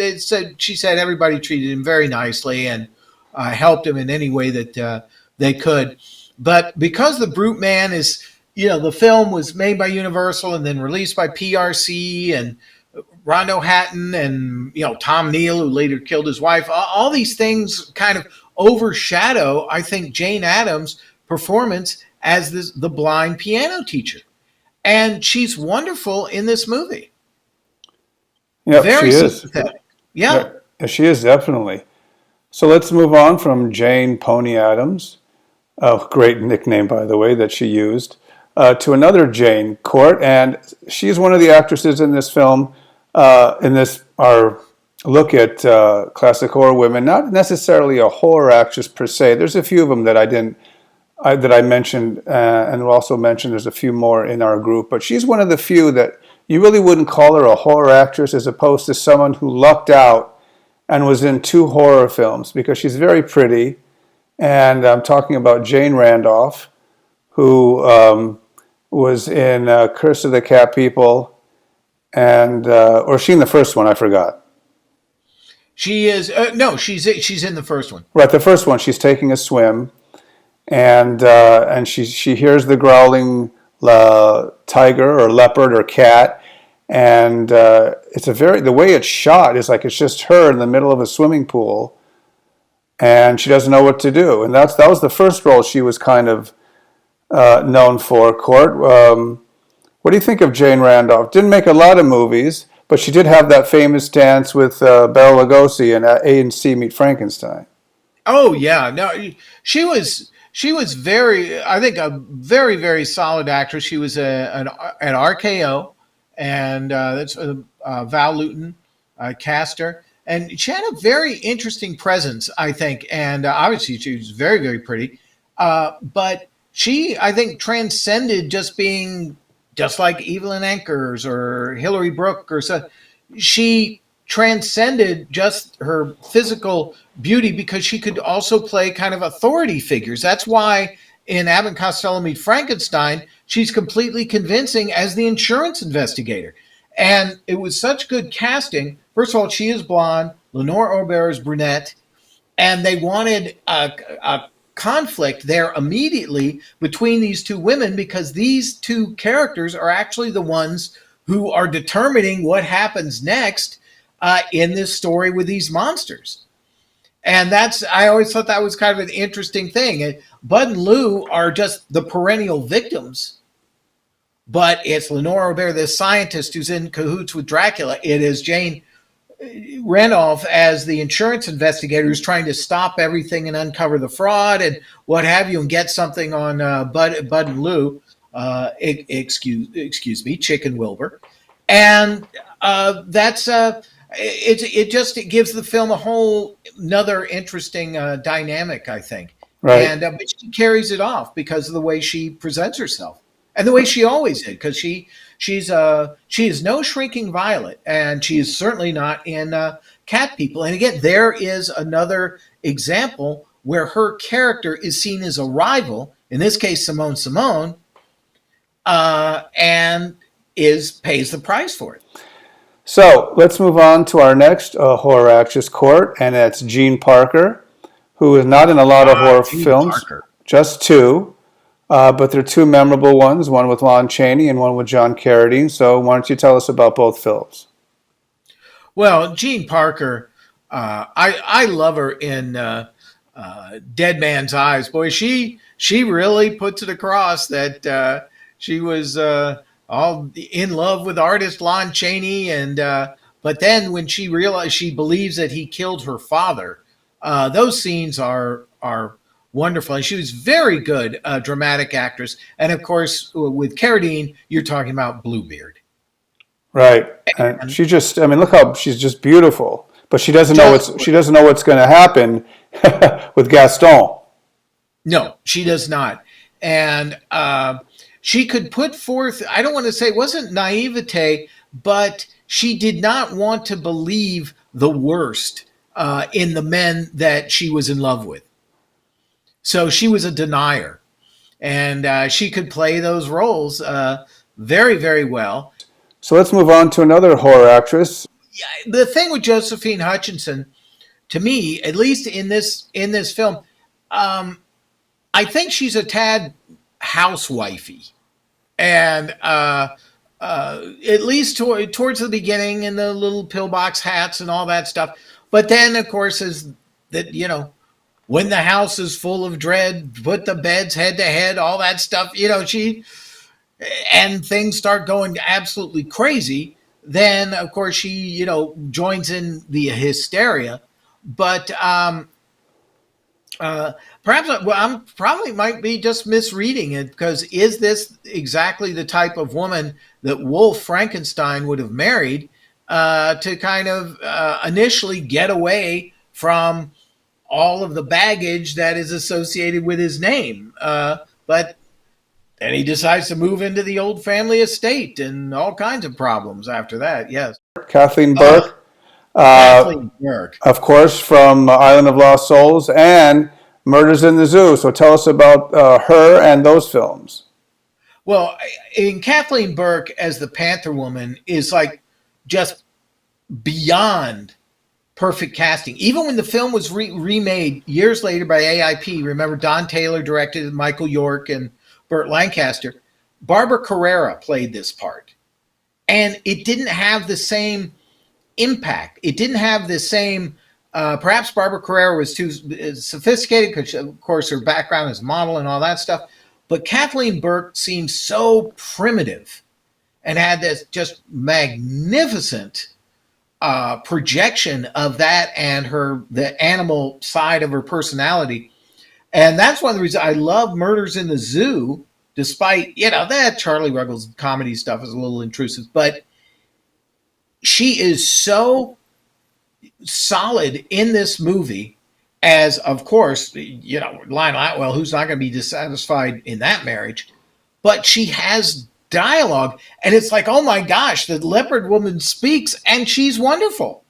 she said everybody treated him very nicely and helped him in any way that they could. But because The Brute Man is, the film was made by Universal and then released by PRC, and Rondo Hatton and Tom Neal, who later killed his wife, all these things kind of overshadow, I think, Jane Addams' performance as the blind piano teacher. And she's wonderful in this movie. Yep, she Very is. sympathetic. Yeah. Yeah, she is definitely. So let's move on from Jane Pony Addams, a great nickname, by the way, that she used, to another Jane, Court. And she's one of the actresses in this film, in this our look at classic horror women, not necessarily a horror actress per se. There's a few of them that I mentioned, and we'll also mention there's a few more in our group. But she's one of the few that you really wouldn't call her a horror actress as opposed to someone who lucked out and was in 2 horror films because she's very pretty. And I'm talking about Jane Randolph, who was in Curse of the Cat People, and or she in the first one, I forgot. She is no, she's in the first one. Right, the first one, she's taking a swim, and she hears the growling tiger or leopard or cat, and it's the way it's shot is like it's just her in the middle of a swimming pool, and she doesn't know what to do. And that was the first role she was kind of known for. Court, what do you think of Jane Randolph? Didn't make a lot of movies, but she did have that famous dance with Bela Lugosi in A&C Meet Frankenstein. Oh yeah, no, she was very, I think, a very very solid actress. She was an RKO, and that's Val Lewton cast her, and she had a very interesting presence, I think, and obviously she was very very pretty, but she, I think, transcended just being just like Evelyn Ankers or Hilary Brooke or so. She transcended just her physical beauty because she could also play kind of authority figures. That's why in Abbott and Costello Meet Frankenstein, she's completely convincing as the insurance investigator. And it was such good casting. First of all, she is blonde. Lenore Aubert is brunette. And they wanted a conflict there immediately between these 2 women because these 2 characters are actually the ones who are determining what happens next in this story with these monsters. And I always thought that was kind of an interesting thing. And Bud and Lou are just the perennial victims, but it's Lenore Aubert, the scientist who's in cahoots with Dracula. It is Jane Randolph as the insurance investigator who's trying to stop everything and uncover the fraud and what have you, and get something on Bud and Lou. Excuse me, Chicken Wilbur, and that's it gives the film a whole another interesting dynamic, I think. Right. And but she carries it off because of the way she presents herself and the way she always did. Because she is no shrinking violet, and she is certainly not in Cat People. And again, there is another example where her character is seen as a rival. In this case, Simone, and is pays the price for it. So let's move on to our next horror actress, Court, and that's Jean Parker, who is not in a lot of horror Gene films, Parker. just two, but they're two memorable ones, one with Lon Chaney and one with John Carradine. So why don't you tell us about both films? Well, Jean Parker, I love her in Dead Man's Eyes. Boy, she really puts it across that she was all in love with artist Lon Chaney, and but then when she realized she believes that he killed her father, those scenes are wonderful. And she was very good dramatic actress. And of course, with Carradine, you're talking about Bluebeard. Right, and And she just—I mean, look how she's just beautiful, but just she doesn't know what's going to happen with Gaston. no, she does not. And she could put forth, I don't want to say it wasn't naivete, but she did not want to believe the worst in the men that she was in love with. So she was a denier. And she could play those roles very, very well. So let's move on to another horror actress. The thing with Josephine Hutchinson, to me, at least in this film, um, I think she's a tad housewifey, and at least towards the beginning in the little pillbox hats and all that stuff. But then, of course, as that when the house is full of dread, put the beds head to head, all that stuff. She and things start going absolutely crazy. Then, of course, she joins in the hysteria. But uh, perhaps well, I'm probably might be just misreading it because is this exactly the type of woman that Wolf Frankenstein would have married to kind of initially get away from all of the baggage that is associated with his name? But then he decides to move into the old family estate and all kinds of problems after that. Yes. Kathleen Uh, Burke, uh, Kathleen Burke. of course, from Island of Lost Souls and Murders in the Zoo. So tell us about her and those films. Well, in Kathleen Burke as the Panther Woman is like just beyond perfect casting. Even when the film was remade years later by AIP, remember Don Taylor directed, Michael York and Burt Lancaster. Barbara Carrera played this part, and it didn't have the same impact. It didn't have the same. Perhaps Barbara Carrera was too sophisticated because, of course, her background as a model and all that stuff. But Kathleen Burke seemed so primitive and had this just magnificent projection of that and the animal side of her personality. And that's one of the reasons I love Murders in the Zoo, despite, that Charlie Ruggles comedy stuff is a little intrusive, but she is so solid in this movie as, of course, Lionel Atwell, who's not going to be dissatisfied in that marriage, but she has dialogue, and it's like, oh my gosh, the leopard woman speaks, and she's wonderful.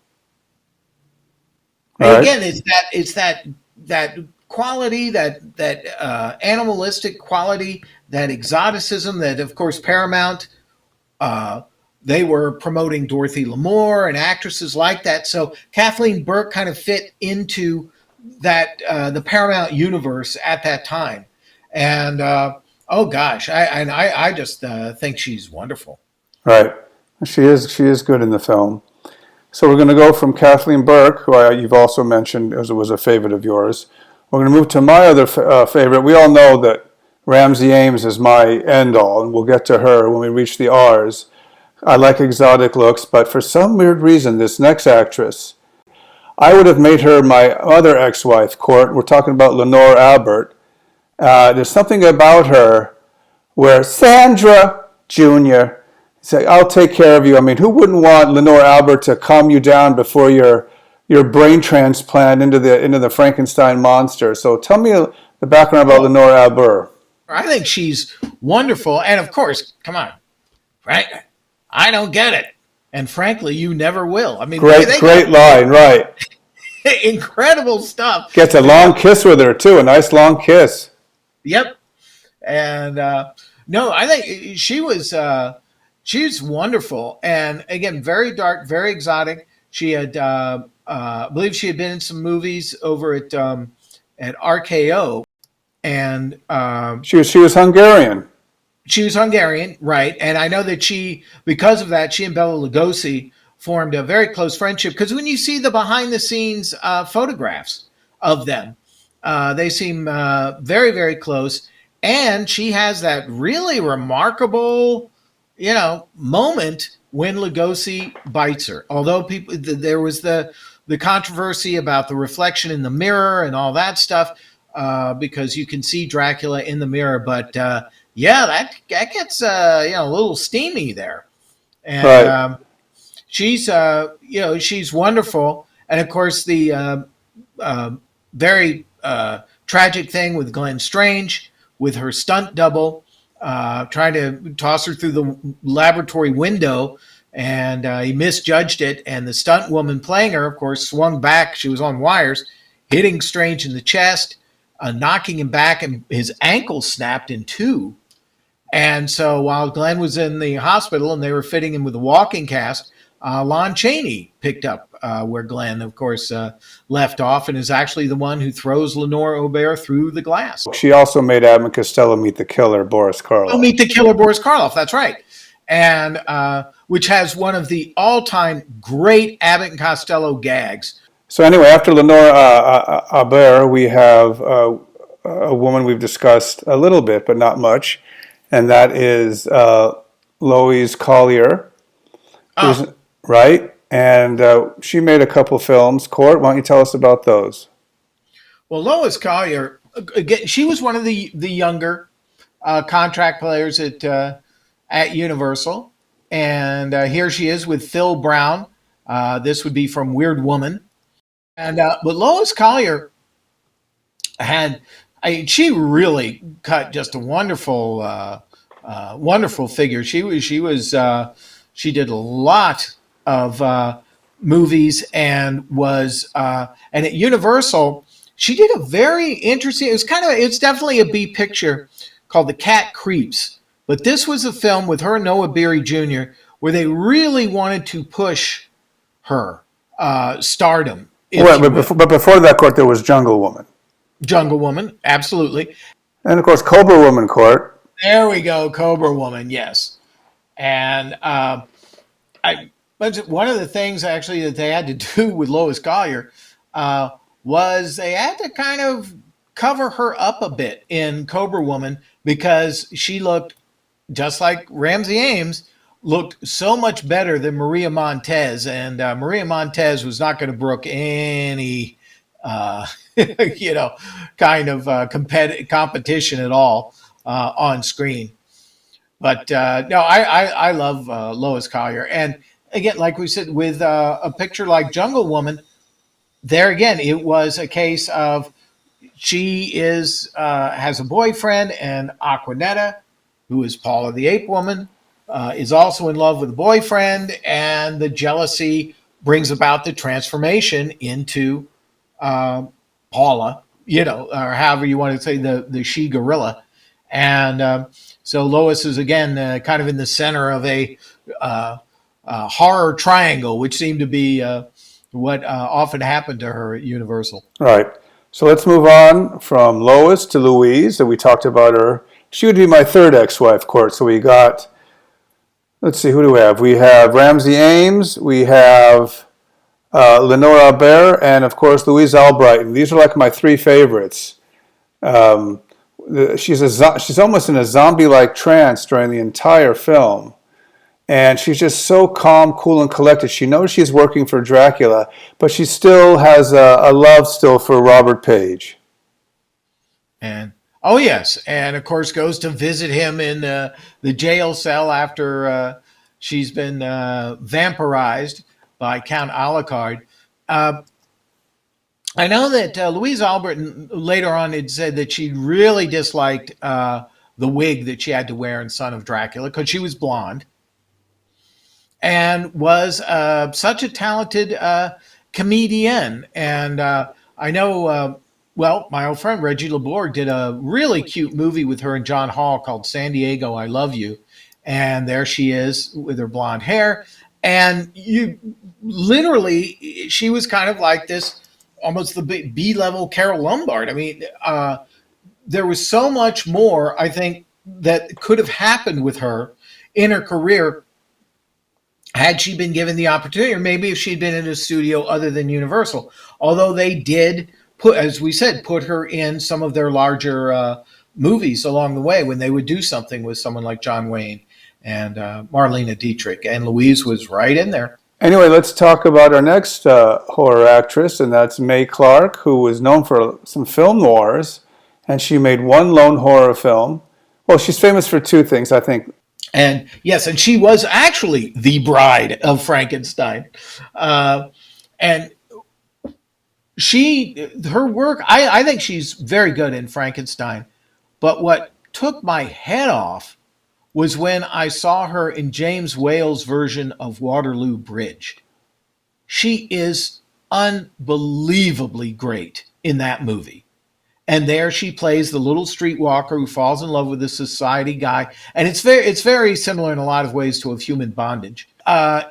All And right. again, it's that quality, that animalistic quality, that exoticism that, of course, Paramount. They were promoting Dorothy Lamour and actresses like that. So Kathleen Burke kind of fit into that the Paramount universe at that time. And oh gosh, I just think she's wonderful. Right. She is good in the film. So we're going to go from Kathleen Burke, who you've also mentioned as was a favorite of yours. We're going to move to my other favorite. We all know that Ramsey Ames is my end all, and we'll get to her when we reach the R's. I like exotic looks, but for some weird reason, this next actress, I would have made her my other ex-wife, Court. We're talking about Lenore Albert. There's something about her where Sandra Jr., Say, I'll take care of you. I mean, who wouldn't want Lenore Albert to calm you down before your brain transplant into the Frankenstein monster? So tell me the background about Well, Lenore Albert. I think she's wonderful. And of course, come on, right? I don't get it. And frankly, you never will. I mean, Great, they got great line, right? incredible stuff. Gets a They long got, kiss with her too, a nice long kiss. yep. And no, I think she's wonderful. And again, very dark, very exotic. She had, I believe she had been in some movies over at RKO. And She was Hungarian. she was Hungarian, right? And I know that because of that, she and Bela Lugosi formed a very close friendship. Because when you see the behind the scenes photographs of them, they seem very, very close. And she has that really remarkable, moment when Lugosi bites her. Although there was the controversy about the reflection in the mirror and all that stuff, because you can see Dracula in the mirror, but yeah, that gets a little steamy there, and Right. she's wonderful, and of course the very tragic thing with Glenn Strange with her stunt double trying to toss her through the laboratory window. And he misjudged it, and the stunt woman playing her, of course, swung back. She was on wires, hitting Strange in the chest, knocking him back, and his ankle snapped in two. And so while Glenn was in the hospital and they were fitting him with a walking cast, Lon Chaney picked up where Glenn, of course, left off, and is actually the one who throws Lenore Aubert through the glass. She also made Abbott and Costello meet the killer, Boris Oh, Karloff. meet the killer, Boris Karloff. That's right. And which has one of the all-time great Abbott and Costello gags. So anyway, after Lenore Albert, we have a woman we've discussed a little bit, but not much, and that is Lois Collier, who's Oh, right, and she made a couple films. Court, why don't you tell us about those? well, Lois Collier, again, she was one of the younger contract players at Universal, and here she is with Phil Brown. This would be from Weird Woman, and but Lois Collier had, she really cut just a wonderful, wonderful figure. She did a lot of movies and and at Universal she did a very interesting. It's definitely a B picture called The Cat Creeps, but this was a film with her and Noah Beery Jr. where they really wanted to push her stardom, if Well, you will. but before that, Court, there was Jungle Woman, Jungle Woman, absolutely. and of course Cobra Woman, Court. There we go, Cobra Woman, yes. And I but one of the things actually that they had to do with Lois Collier was they had to kind of cover her up a bit in Cobra Woman because she looked just like Ramsey Ames, looked so much better than Maria Montez, and Maria Montez was not going to brook any, uh, kind of competition at all on screen. But no, I love Lois Collier, and again, like we said, with a picture like Jungle Woman, there again, it was a case of she has a boyfriend, and Aquanetta, who is Paula the Ape Woman, is also in love with a boyfriend, and the jealousy brings about the transformation into uh, Paula, or however you want to say the she gorilla, and so Lois is again kind of in the center of a horror triangle, which seemed to be what often happened to her at Universal. Right. So let's move on from Lois to Louise, and we talked about her. She would be my third ex-wife, Court. So we got, let's see, who do we have? We have Ramsey Ames, we have Lenore Albert, and of course Louise Albrighton. These are like my three favorites. Um, she's almost in a zombie-like trance during the entire film. And she's just so calm, cool, and collected. She knows she's working for Dracula, but she still has a love still for Robert Page. And oh yes, and of course goes to visit him in the jail cell after She's been vampirized by Count Alucard. Uh, I know that Louise Albritton later on had said that she really disliked the wig that she had to wear in Son of Dracula because she was blonde and was such a talented comedian. And I know, well, my old friend Reggie LeBourg did a really cute movie with her and John Hall called San Diego, I Love You. And there she is with her blonde hair. And you literally, she was kind of like this almost the B level Carol Lombard. I mean, there was so much more, I think, that could have happened with her in her career had she been given the opportunity, or maybe if she'd been in a studio other than Universal. Although they did put, as we said, put her in some of their larger movies along the way when they would do something with someone like John Wayne and Marlena Dietrich, and Louise was right in there. Anyway, let's talk about our next horror actress, and that's Mae Clarke, who was known for some film noirs, and she made one lone horror film. Well, she's famous for two things, I think. And yes, and she was actually the bride of Frankenstein. And her work, I think she's very good in Frankenstein. But what took my head off was when I saw her in James Whale's version of Waterloo Bridge. She is unbelievably great in that movie. And there she plays the little streetwalker who falls in love with the society guy. And it's very similar in a lot of ways to Of Human Bondage.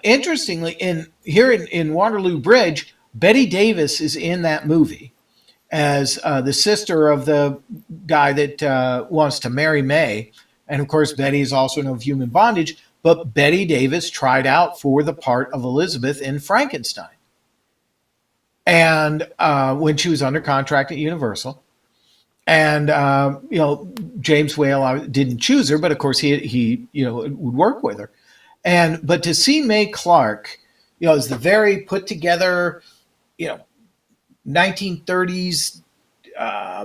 Interestingly, in Waterloo Bridge, Betty Davis is in that movie as the sister of the guy that wants to marry May. And of course, Betty is also in Of Human Bondage. But Betty Davis tried out for the part of Elizabeth in Frankenstein. And when she was under contract at Universal. And James Whale didn't choose her, but of course he would work with her. But to see Mae Clarke, as the very put together, 1930s,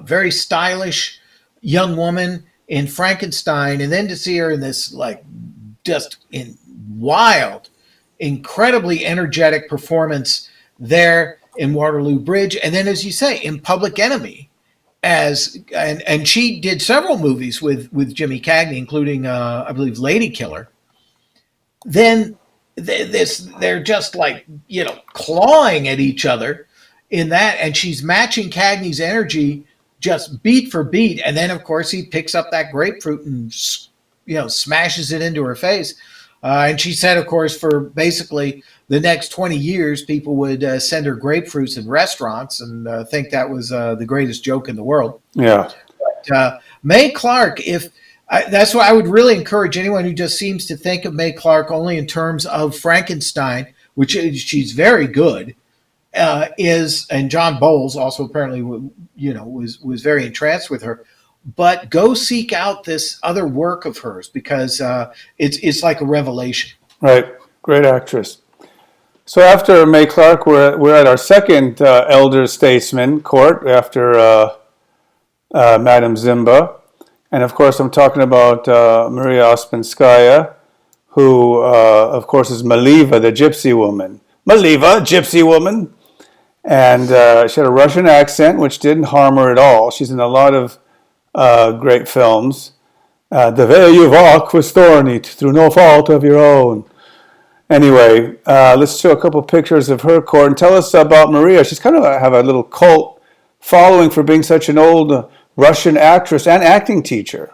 very stylish young woman in Frankenstein, and then to see her in this like just in wild, incredibly energetic performance there in Waterloo Bridge, and then as you say in Public Enemy. And she did several movies with Jimmy Cagney, including I believe Lady Killer. Then they're just like clawing at each other in that, and she's matching Cagney's energy just beat for beat, and then of course he picks up that grapefruit and smashes it into her face. And she said, of course, for basically the next 20 years, people would send her grapefruits in restaurants and think that was the greatest joke in the world. Yeah. But Mae Clarke, that's why I would really encourage anyone who just seems to think of Mae Clarke only in terms of Frankenstein, which she's very good, and John Bowles also apparently was very entranced with her. But go seek out this other work of hers because it's like a revelation. Right. Great actress. So after Mae Clarke, we're at our second elder statesman court after Madame Zimba. And of course, I'm talking about Maria Ospinskaya, who, of course, is Maliva, the gypsy woman. Maliva, gypsy woman. And she had a Russian accent, which didn't harm her at all. She's in a lot of great films. The way you walk was thorny through no fault of your own. Anyway, let's show a couple pictures of her court and tell us about Maria. She's kind of have a little cult following for being such an old Russian actress and acting teacher.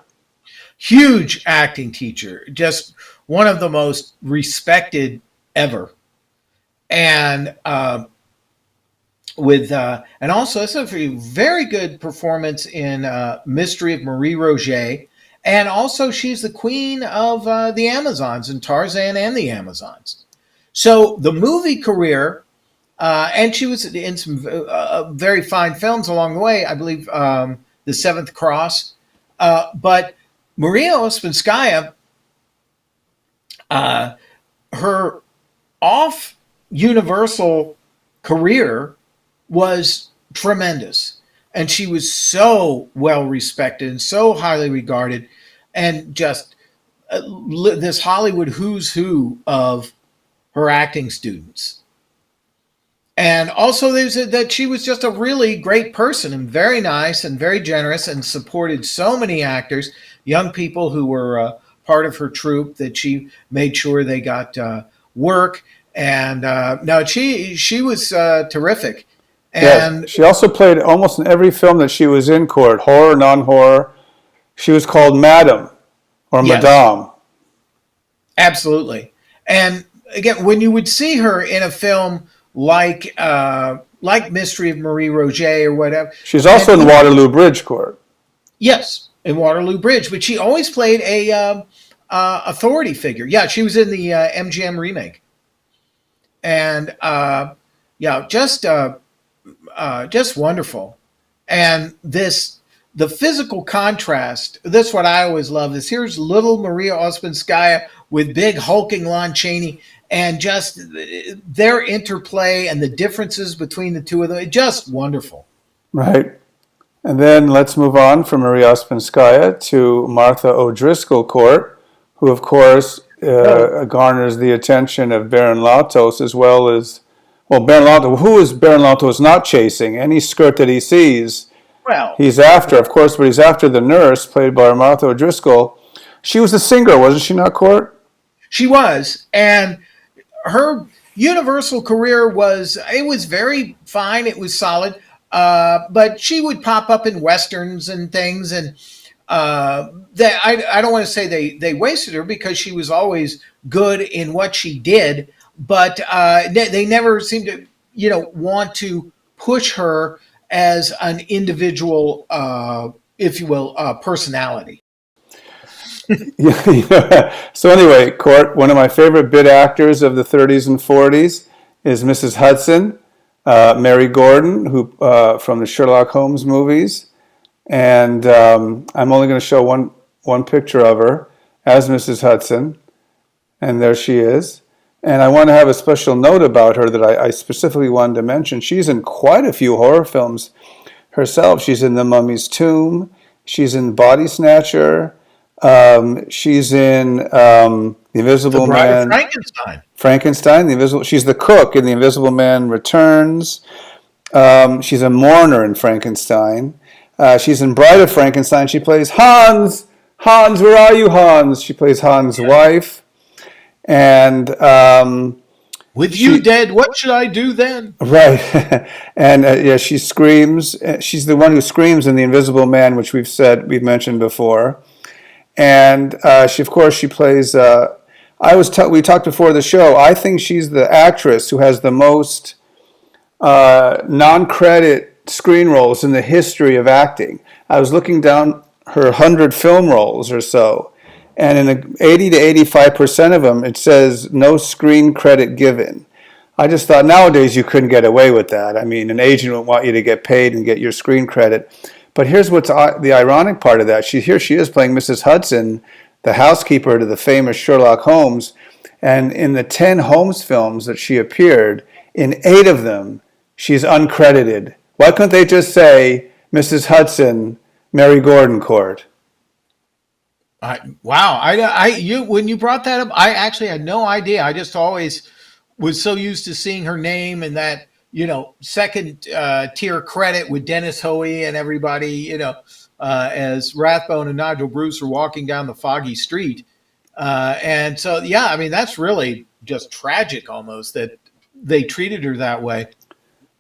Huge acting teacher, just one of the most respected ever. And and also it's a very good performance in Mystery of Marie Roget, and also she's the queen of the Amazons in Tarzan and the Amazons. So the movie career, and she was in some very fine films along the way. I believe The Seventh Cross, but Maria Ospinskaya, her off Universal career was tremendous. And she was so well respected and so highly regarded and just this Hollywood who's who of her acting students. And also, that she was just a really great person and very nice and very generous and supported so many actors, young people who were part of her troupe, that she made sure they got work. And no, she was terrific. Yes, And she also played almost in every film that she was in, Court, horror, non-horror. She was called Madame or yes, Madame. absolutely. And again, when you would see her in a film like Mystery of Marie Roget or whatever, She's and also in even Waterloo Bridge, Court. yes, in Waterloo Bridge, but she always played a authority figure. Yeah, she was in the MGM remake, and yeah, just wonderful. And the physical contrast. That's what I always love. Is here's little Maria Ospinskaya with big hulking Lon Chaney, and just their interplay and the differences between the two of them. Just wonderful. Right. And then let's move on from Maria Ospinskaya to Martha O'Driscoll Court, who, of course, Oh garners the attention of Baron Latos as well as, well, Baron Latos, who is Baron Latos not chasing? Any skirt that he sees, well, he's after, of course, but he's after the nurse, played by Martha O'Driscoll. She was a singer, wasn't she not, Court? she was, and her Universal career was very fine. It was solid, but she would pop up in westerns and things, and that I don't want to say they wasted her because she was always good in what she did, but they never seemed to want to push her as an individual, if you will, personality. Yeah. So anyway, Court, one of my favorite bit actors of the 30s and 40s is Mrs. Hudson, Mary Gordon, who from the Sherlock Holmes movies. And I'm only going to show one picture of her as Mrs. Hudson, and there she is. And I want to have a special note about her that I specifically wanted to mention. She's in quite a few horror films herself. She's in The Mummy's Tomb. She's in Body Snatcher. She's in The The Invisible Bride of Man, Frankenstein. Frankenstein. The Invisible. She's the cook in The Invisible Man Returns. She's a mourner in Frankenstein. She's in Bride of Frankenstein. She plays Hans. Hans, where are you, Hans? She plays Hans' wife. And With you she, dead, what should I do then? right. And yeah, she screams. She's the one who screams in The Invisible Man, which we've mentioned before. And she, of course, she plays. We talked before the show. I think she's the actress who has the most non-credit screen roles in the history of acting. I was looking down her 100 film roles or so, and in 80 to 85% of them, it says no screen credit given. I just thought nowadays you couldn't get away with that. I mean, an agent would want you to get paid and get your screen credit. But here's what's the ironic part of that. Here she is playing Mrs. Hudson, the housekeeper to the famous Sherlock Holmes. And in the 10 Holmes films that she appeared, in 8 of them, she's uncredited. Why couldn't they just say Mrs. Hudson, Mary Gordon Court? Wow, you when you brought that up, I actually had no idea. I just always was so used to seeing her name and that second tier credit with Dennis Hoey and everybody, as Rathbone and Nigel Bruce are walking down the foggy street, and so yeah, I mean that's really just tragic almost that they treated her that way.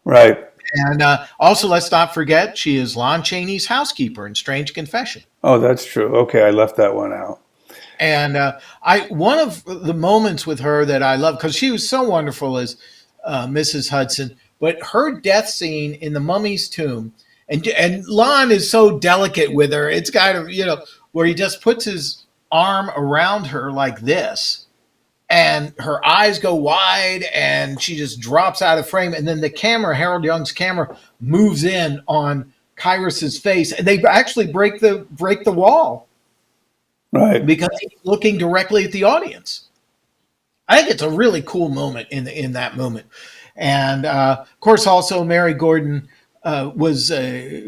Right. And also, let's not forget she is Lon Chaney's housekeeper in Strange Confession. Oh, that's true. Okay, I left that one out. And I one of the moments with her that I love because she was so wonderful as Mrs. Hudson, but her death scene in the Mummy's Tomb, and Lon is so delicate with her. It's kind of where he just puts his arm around her like this, and her eyes go wide, and she just drops out of frame, and then the camera, Harold Young's camera, moves in on Kyrus's face, and they actually break the wall Right. because he's looking directly at the audience. I think it's a really cool moment in that moment, and of course, also Mary Gordon was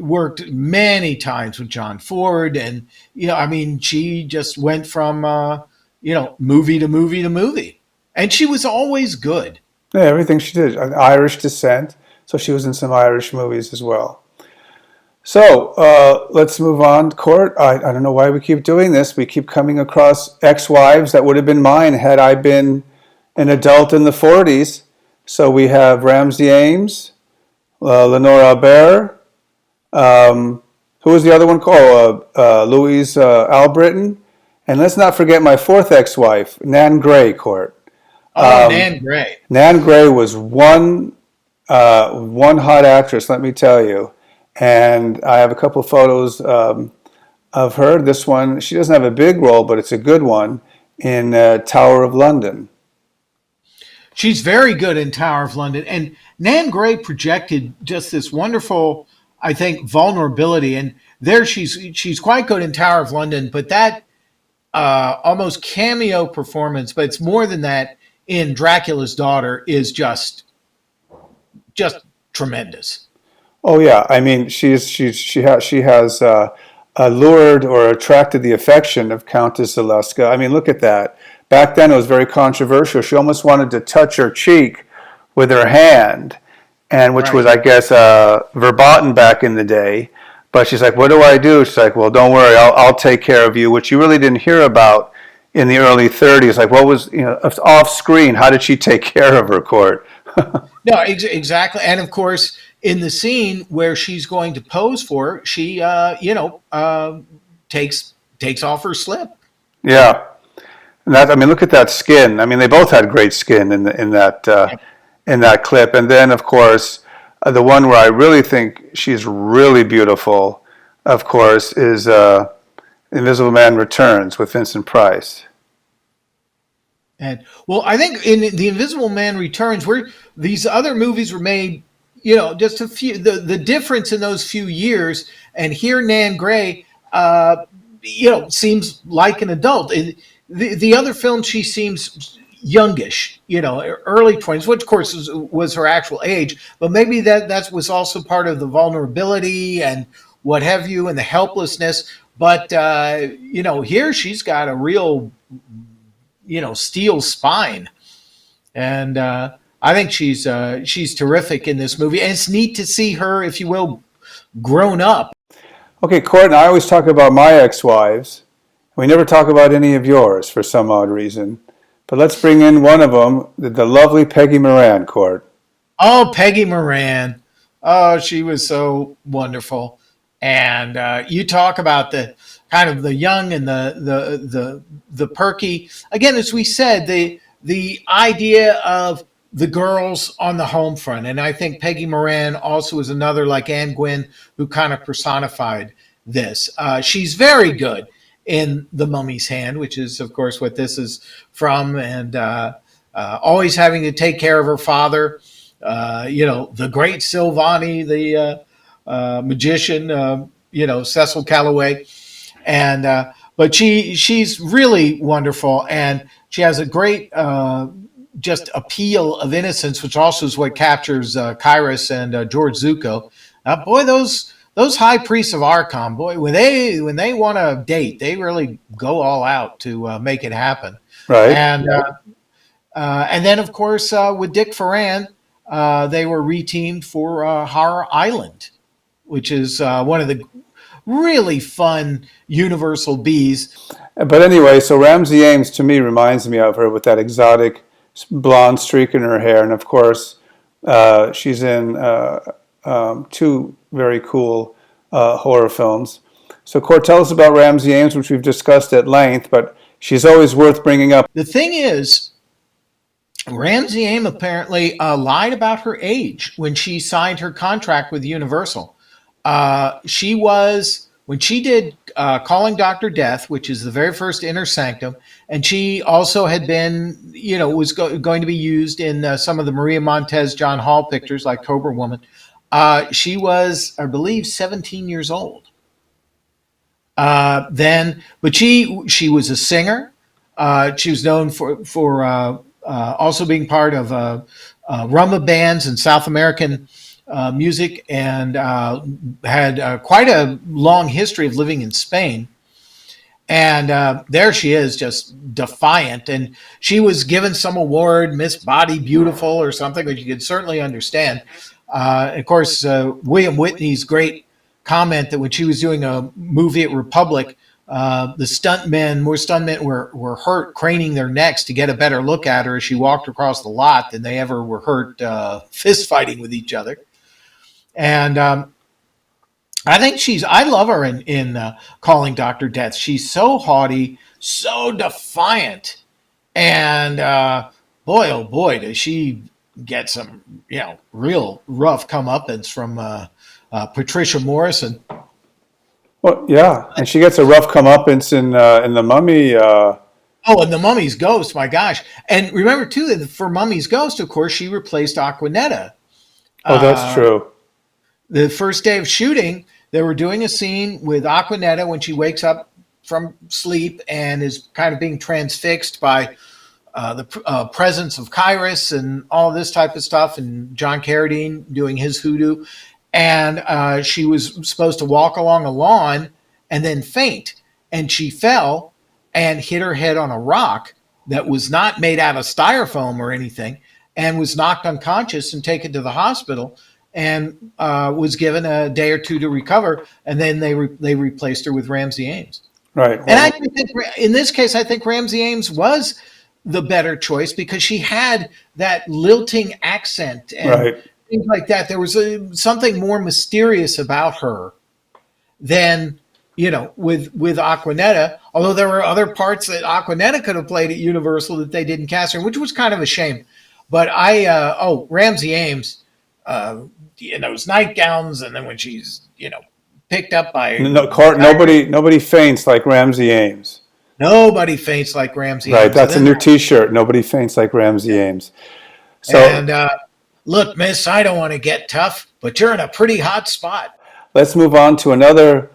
worked many times with John Ford, and I mean, she just went from movie to movie to movie. And she was always good. Yeah, everything she did, Irish descent, so she was in some Irish movies as well. So let's move on, Court. I don't know why we keep doing this. We keep coming across ex-wives that would have been mine had I been an adult in the 40s. So we have Ramsey Ames, Lenore Albert. Who was the other one called? Louise Albritton. And let's not forget my fourth ex-wife, Nan Gray, Court. Oh, Nan Gray. Nan Gray was one hot actress, let me tell you. And I have a couple photos of her. This one, she doesn't have a big role, but it's a good one in Tower of London. She's very good in Tower of London. And Nan Gray projected just this wonderful, I think, vulnerability. And there she's quite good in Tower of London, but that almost cameo performance, but it's more than that in Dracula's Daughter is just tremendous. Oh yeah, I mean she has allured or attracted the affection of Countess Zaleska. I mean, look at that. Back then it was very controversial. She almost wanted to touch her cheek with her hand, and which was, Right. I guess, verboten back in the day. But she's like, "What do I do?" She's like, "Well, don't worry, I'll take care of you," which you really didn't hear about in the early 30s. Like, what was, off screen? How did she take care of her, Court? No, exactly. And of course, in the scene where she's going to pose for her, she, takes off her slip. Yeah. And that, I mean, look at that skin. I mean, they both had great skin in that clip. And then, of course, the one where I really think she's really beautiful, of course, is Invisible Man Returns with Vincent Price. And well, I think in The Invisible Man Returns, where these other movies were made, just a few, the difference in those few years, and here Nan Gray, seems like an adult. In the other film, she seems youngish, early 20s, which of course was her actual age, but maybe that was also part of the vulnerability and what have you, and the helplessness. But here she's got a real steel spine, and I think she's terrific in this movie, and it's neat to see her, if you will, grown up. Okay, Court and I always talk about my ex-wives. We never talk about any of yours for some odd reason. But let's bring in one of them, the lovely Peggy Moran, Court. Oh, Peggy Moran. Oh, she was so wonderful. And you talk about the kind of the young and the perky. Again, as we said, the idea of the girls on the home front, and I think Peggy Moran also is another, like Anne Gwynn, who kind of personified this. She's very good in The Mummy's Hand, which is, of course, what this is from, and always having to take care of her father. The great Silvani, the magician, Cecil Calloway, and but she's really wonderful, and she has a great just appeal of innocence, which also is what captures Kyrus and George Zuko. Boy, those high priests of Archon, boy, when they want to date, they really go all out to make it happen. Right. And then, of course, with Dick Foran, they were reteamed for Horror Island, which is one of the really fun Universal Bs. But anyway, so Ramsey Ames to me reminds me of her with that exotic blonde streak in her hair. And of course, she's in two very cool horror films. So, Court, tell us about Ramsey Ames, which we've discussed at length, but she's always worth bringing up. The thing is, Ramsey Ames apparently lied about her age when she signed her contract with Universal. She was, when she did Calling Dr. Death, which is the very first Inner Sanctum, and she also had been, was going to be used in some of the Maria Montez, John Hall pictures like Cobra Woman. She was, I believe, 17 years old. But she was a singer. She was known for also being part of rumba bands and South American music, and had quite a long history of living in Spain. And there she is, just defiant. And she was given some award, Miss Body Beautiful or something, which you could certainly understand. Of course, William Whitney's great comment that when she was doing a movie at Republic, more stuntmen were hurt craning their necks to get a better look at her as she walked across the lot than they ever were hurt fist fighting with each other. And I love her in Calling Dr. Death. She's so haughty, so defiant, and boy, oh boy, does she get some, real rough comeuppance from Patricia Morrison. Well, yeah, and she gets a rough comeuppance in the Mummy. Oh, and the Mummy's Ghost, my gosh! And remember too that for Mummy's Ghost, of course, she replaced Aquanetta. Oh, that's Uh, true. the first day of shooting, they were doing a scene with Aquanetta when she wakes up from sleep and is kind of being transfixed by the presence of Kyrus and all this type of stuff, and John Carradine doing his hoodoo. And she was supposed to walk along a lawn and then faint. And she fell and hit her head on a rock that was not made out of styrofoam or anything, and was knocked unconscious and taken to the hospital, and was given a day or two to recover. And then they replaced her with Ramsey Ames. Right. And I Well, think in this case, I think Ramsey Ames was the better choice because she had that lilting accent and right. things like that. There was something more mysterious about her than with Aquanetta. Although there were other parts that Aquanetta could have played at Universal that they didn't cast her, which was kind of a shame. But Ramsey Ames, those nightgowns, and then when she's picked up by No, Kyrie, nobody faints like Ramsey Ames. nobody faints like Ramsey Right. Ames. And That's a then new T-shirt. Nobody faints like Ramsey Ames. So and look, Miss, I don't want to get tough, but you're in a pretty hot spot. let's move on to another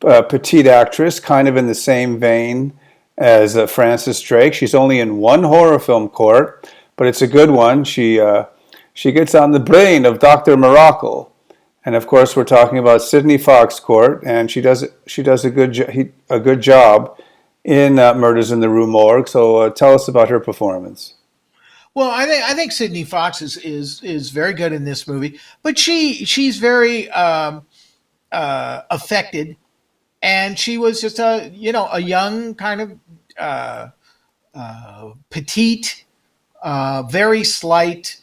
petite actress, kind of in the same vein as Frances Drake. She's only in one horror film court, but it's a good one. She gets on the brain of Dr. Miracle, and of course we're talking about Sydney Fox Court, and she does a good job in Murders in the Rue Morgue. So tell us about her performance. Well, I think Sydney Fox is very good in this movie, but she's very affected, and she was just a young kind of petite, very slight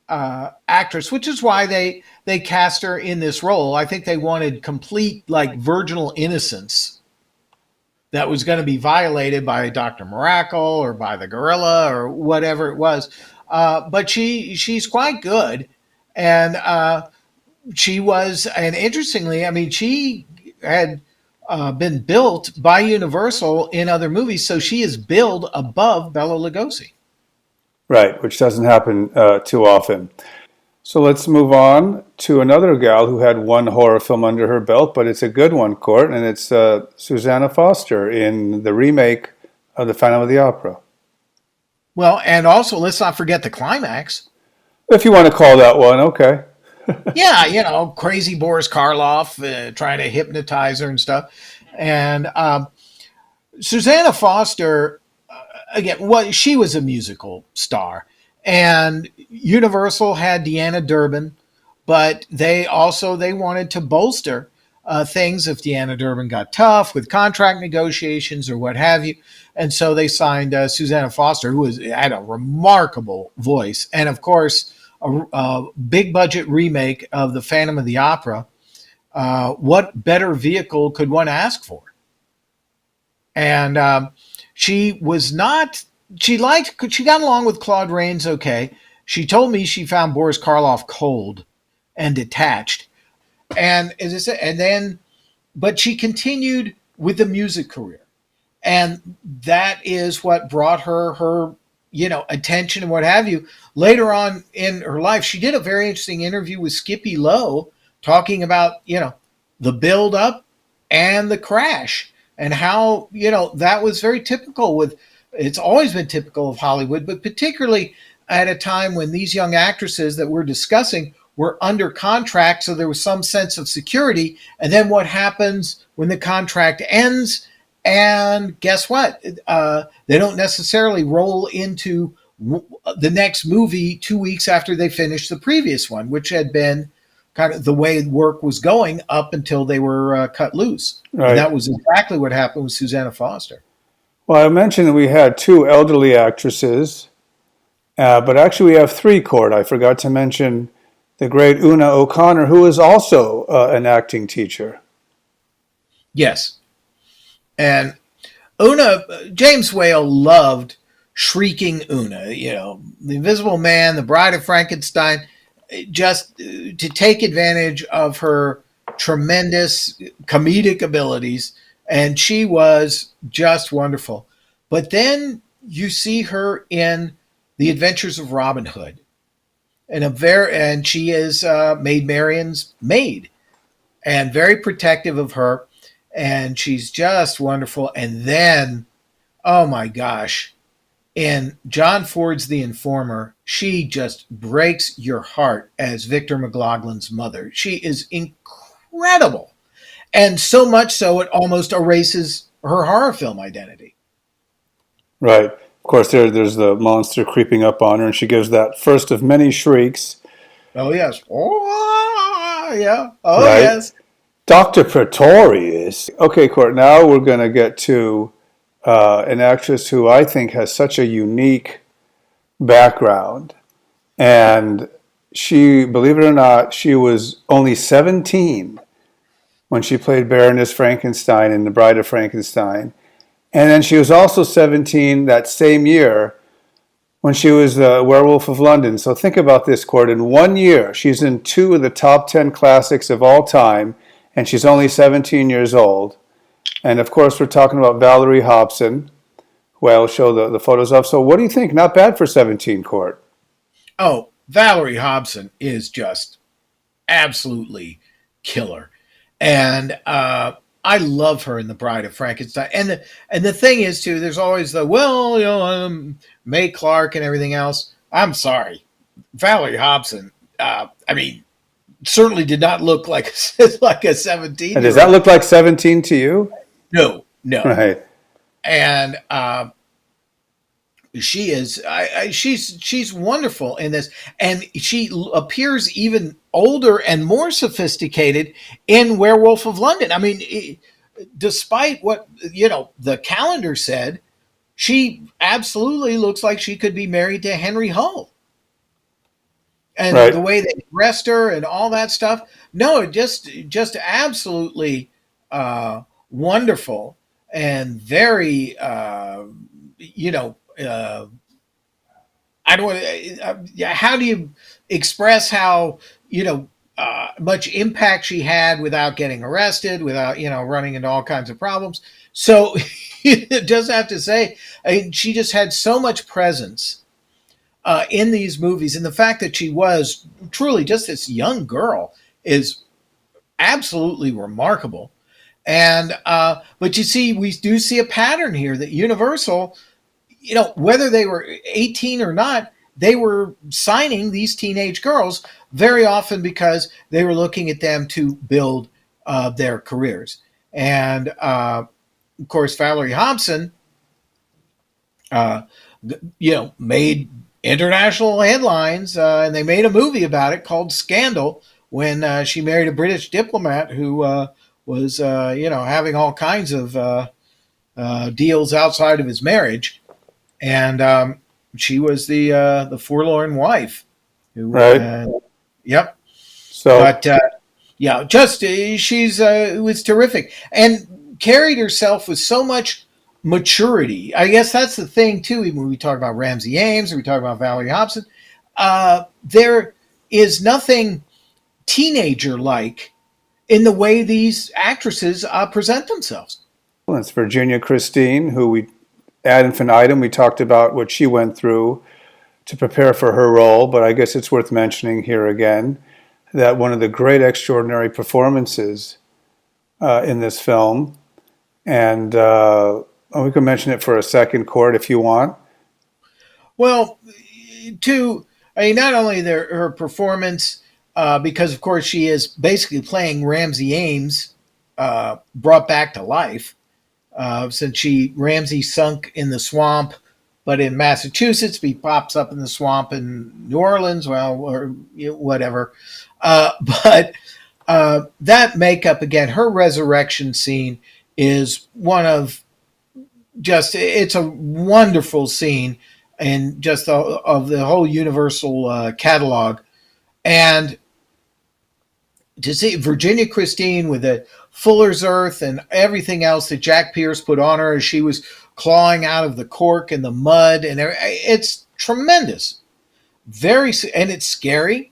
actress, which is why they cast her in this role. I think they wanted complete like virginal innocence that was going to be violated by Dr. Miracle or by the gorilla or whatever it was. But she's quite good, and and interestingly, I mean, she had been built by Universal in other movies, so she is billed above Bela Lugosi. Right, which doesn't happen too often. So let's move on to another gal who had one horror film under her belt, but it's a good one, Court, and it's Susanna Foster in the remake of The Phantom of the Opera. Well, and also let's not forget the climax. If you want to call that one, okay. Yeah, crazy Boris Karloff trying to hypnotize her and stuff. And Susanna Foster, again, she was a musical star, and Universal had Deanna Durbin, but they wanted to bolster things if Deanna Durbin got tough with contract negotiations or what have you, and so they signed Susanna Foster, who had a remarkable voice, and of course a big budget remake of the Phantom of the Opera. What better vehicle could one ask for? And she was not. She got along with Claude Rains okay. She told me she found Boris Karloff cold and detached, and as I said, and then, but she continued with the music career, and that is what brought her attention and what have you. Later on in her life, she did a very interesting interview with Skippy Lowe talking about the build up and the crash, and how that was very typical with. It's always been typical of Hollywood, but particularly at a time when these young actresses that we're discussing were under contract, so there was some sense of security. And then what happens when the contract ends? And guess what? They don't necessarily roll into the next movie 2 weeks after they finished the previous one, which had been kind of the way work was going up until they were cut loose. And Right. that was exactly what happened with Susanna Foster. Well, I mentioned that we had two elderly actresses, but actually we have three, Court. I forgot to mention the great Una O'Connor, who is also an acting teacher. Yes. And Una, James Whale loved shrieking Una, the Invisible Man, the Bride of Frankenstein, just to take advantage of her tremendous comedic abilities. And she was just wonderful. But then you see her in The Adventures of Robin Hood. And she is Maid Marian's maid and very protective of her. And she's just wonderful. And then, oh my gosh, in John Ford's The Informer, she just breaks your heart as Victor McLaughlin's mother. She is incredible. And so much so it almost erases her horror film identity. Right. Of course, there's the monster creeping up on her, and she gives that first of many shrieks. Oh, yes. Oh, yeah. Oh, Right. yes. Dr. Pretorius. Okay, Court, now we're going to get to an actress who I think has such a unique background. And she, believe it or not, she was only 17 when she played Baroness Frankenstein in The Bride of Frankenstein. And then she was also 17 that same year when she was the Werewolf of London. So think about this, Court. In 1 year, she's in two of the top 10 classics of all time, and she's only 17 years old. And of course, we're talking about Valerie Hobson, who I'll show the photos of. So what do you think? Not bad for 17, Court. Oh, Valerie Hobson is just absolutely killer. And I love her in The Bride of Frankenstein. And the thing is too, there's always the May Clark and everything else. I'm sorry, Valerie Hobson. I mean, certainly did not look like like a 17 And does year that old. look like 17 to you? No, no. Right. And she's wonderful in this, and she appears even older and more sophisticated in Werewolf of London. I mean, despite what the calendar said, she absolutely looks like she could be married to Henry Hull. And the Right. way they dressed her and all that stuff, no, just absolutely wonderful and very I don't want to. How do you express how much impact she had without getting arrested, without running into all kinds of problems? So just have to say, I mean, she just had so much presence in these movies, and the fact that she was truly just this young girl is absolutely remarkable. And but you see, we do see a pattern here that Universal, whether they were 18 or not, they were signing these teenage girls very often because they were looking at them to build their careers. And of course, Valerie Hobson, uh, made international headlines, and they made a movie about it called Scandal when she married a British diplomat who was, having all kinds of deals outside of his marriage, and she was the forlorn wife. Who, Right. yep. So, But yeah, just she's was terrific and carried herself with so much maturity. I guess that's the thing too. Even when we talk about Ramsey Ames or we talk about Valerie Hobson, there is nothing teenager like in the way these actresses present themselves. it's Virginia Christine, who we ad infinitum, we talked about what she went through to prepare for her role, but I guess it's worth mentioning here again that one of the great extraordinary performances in this film, and we can mention it for a second, Court, if you want. Well, I mean, not only her performance, because of course she is basically playing Ramsey Ames brought back to life. since Ramsey sunk in the swamp, but in Massachusetts, he pops up in the swamp in New Orleans, well, or whatever. But that makeup again, her resurrection scene is one of it's a wonderful scene and just of the whole Universal catalog. And to see Virginia Christine with the Fuller's Earth and everything else that Jack Pierce put on her as she was clawing out of the cork and the mud, and it's tremendous. And it's scary.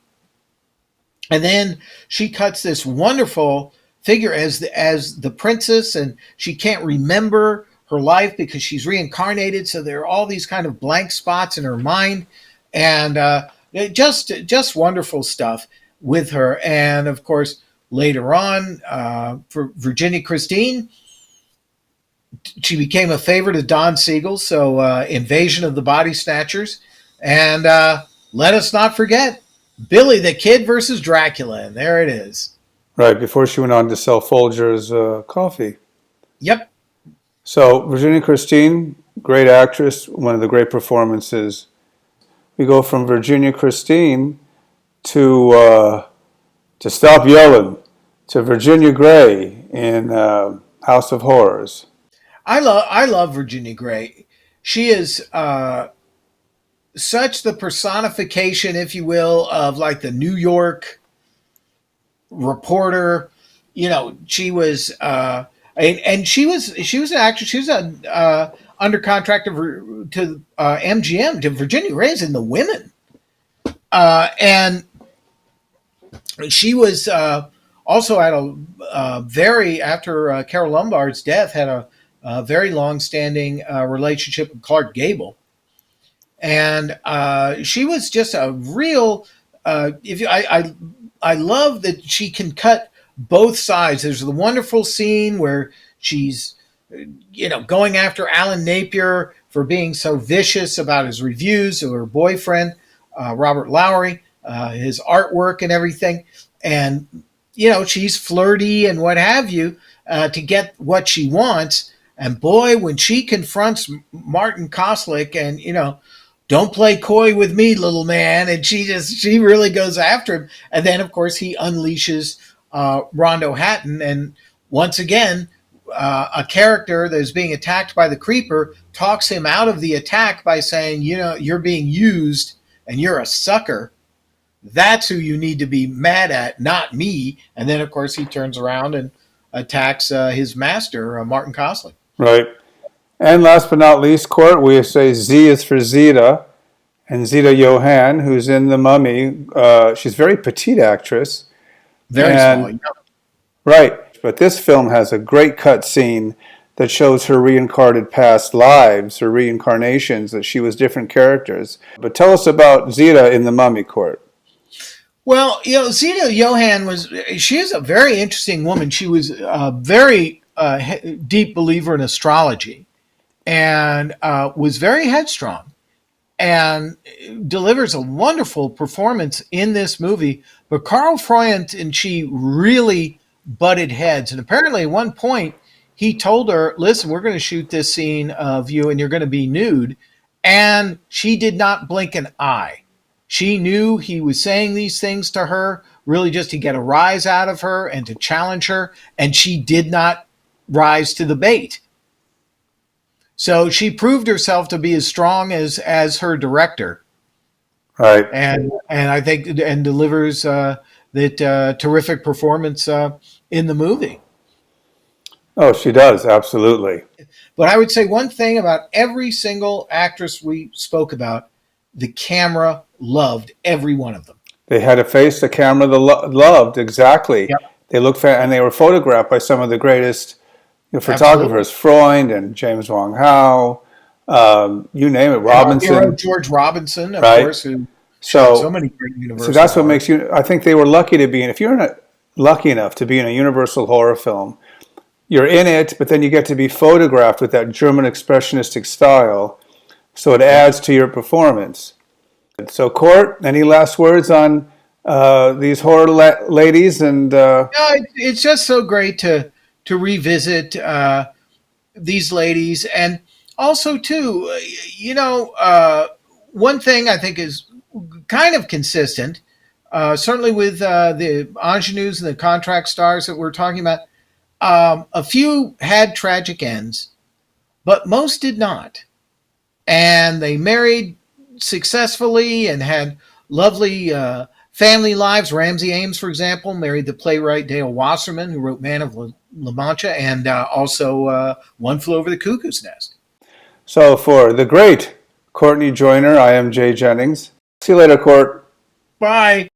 And then she cuts this wonderful figure as the princess, and she can't remember her life because she's reincarnated. So there are all these kind of blank spots in her mind, and just wonderful stuff with her. And of course, later on, for Virginia Christine, she became a favorite of Don Siegel. So Invasion of the Body Snatchers, and let us not forget Billy the Kid versus Dracula, and there it is. Right, before she went on to sell Folgers coffee. Yep. So Virginia Christine, great actress, one of the great performances. We go from Virginia Christine to Stop Yelling, to Virginia Gray in House of Horrors. I love Virginia Gray. She is such the personification, if you will, of like the New York reporter. She was and she was an actress. She was under contract to MGM, to Virginia Gray's in The Women, and she was also had a very, after Carol Lombard's death, had a very long-standing relationship with Clark Gable, and she was just a real. I love that she can cut both sides. There's the wonderful scene where she's, going after Alan Napier for being so vicious about his reviews of her boyfriend, Robert Lowry, his artwork and everything. And, she's flirty and what have you to get what she wants. And boy, when she confronts Martin Koslick and, don't play coy with me, little man. And she really goes after him. And then, of course, he unleashes Rondo Hatton. And once again, a character that is being attacked by the creeper talks him out of the attack by saying, you're being used and you're a sucker. That's who you need to be mad at, not me. And then, of course, he turns around and attacks his master, Martin Koslick. Right. And last but not least, Court, we say Z is for Zita, and Zita Johann, who's in The Mummy. She's a very petite actress. Very small. Yep. Right. But this film has a great cut scene that shows her reincarnated past lives, her reincarnations, that she was different characters. But tell us about Zita in The Mummy, Court. Well, Zita Johann she is a very interesting woman. She was a very deep believer in astrology and was very headstrong and delivers a wonderful performance in this movie. But Carl Freund and she really butted heads. And apparently at one point he told her, listen, we're going to shoot this scene of you and you're going to be nude. And she did not blink an eye. She knew he was saying these things to her really just to get a rise out of her and to challenge her. And she did not rise to the bait. So she proved herself to be as strong as her director. Right. And I think and delivers that terrific performance in the movie. Oh, she does, absolutely. But I would say one thing about every single actress we spoke about, the camera loved every one of them. They had a face the camera loved, exactly. Yep. They looked and they were photographed by some of the greatest photographers, Absolutely. Freund and James Wong Howe, you name it, Robinson. George Robinson, of right? course, who shot so many great Universal So that's horror. what makes you, I think they were lucky to be in, if you're lucky enough to be in a Universal horror film, you're in it, but then you get to be photographed with that German expressionistic style, so it adds to your performance. So, Court, any last words on these horror ladies? And no, it's just so great to revisit these ladies. And also, too, one thing I think is kind of consistent, certainly with the ingenues and the contract stars that we're talking about. A few had tragic ends, but most did not. And they married successfully and had lovely family lives. Ramsey Ames, for example, married the playwright Dale Wasserman, who wrote Man of La Mancha, and also One Flew Over the Cuckoo's Nest. So for the great Courtney Joyner, I am Jay Jennings. See you later, Court. Bye.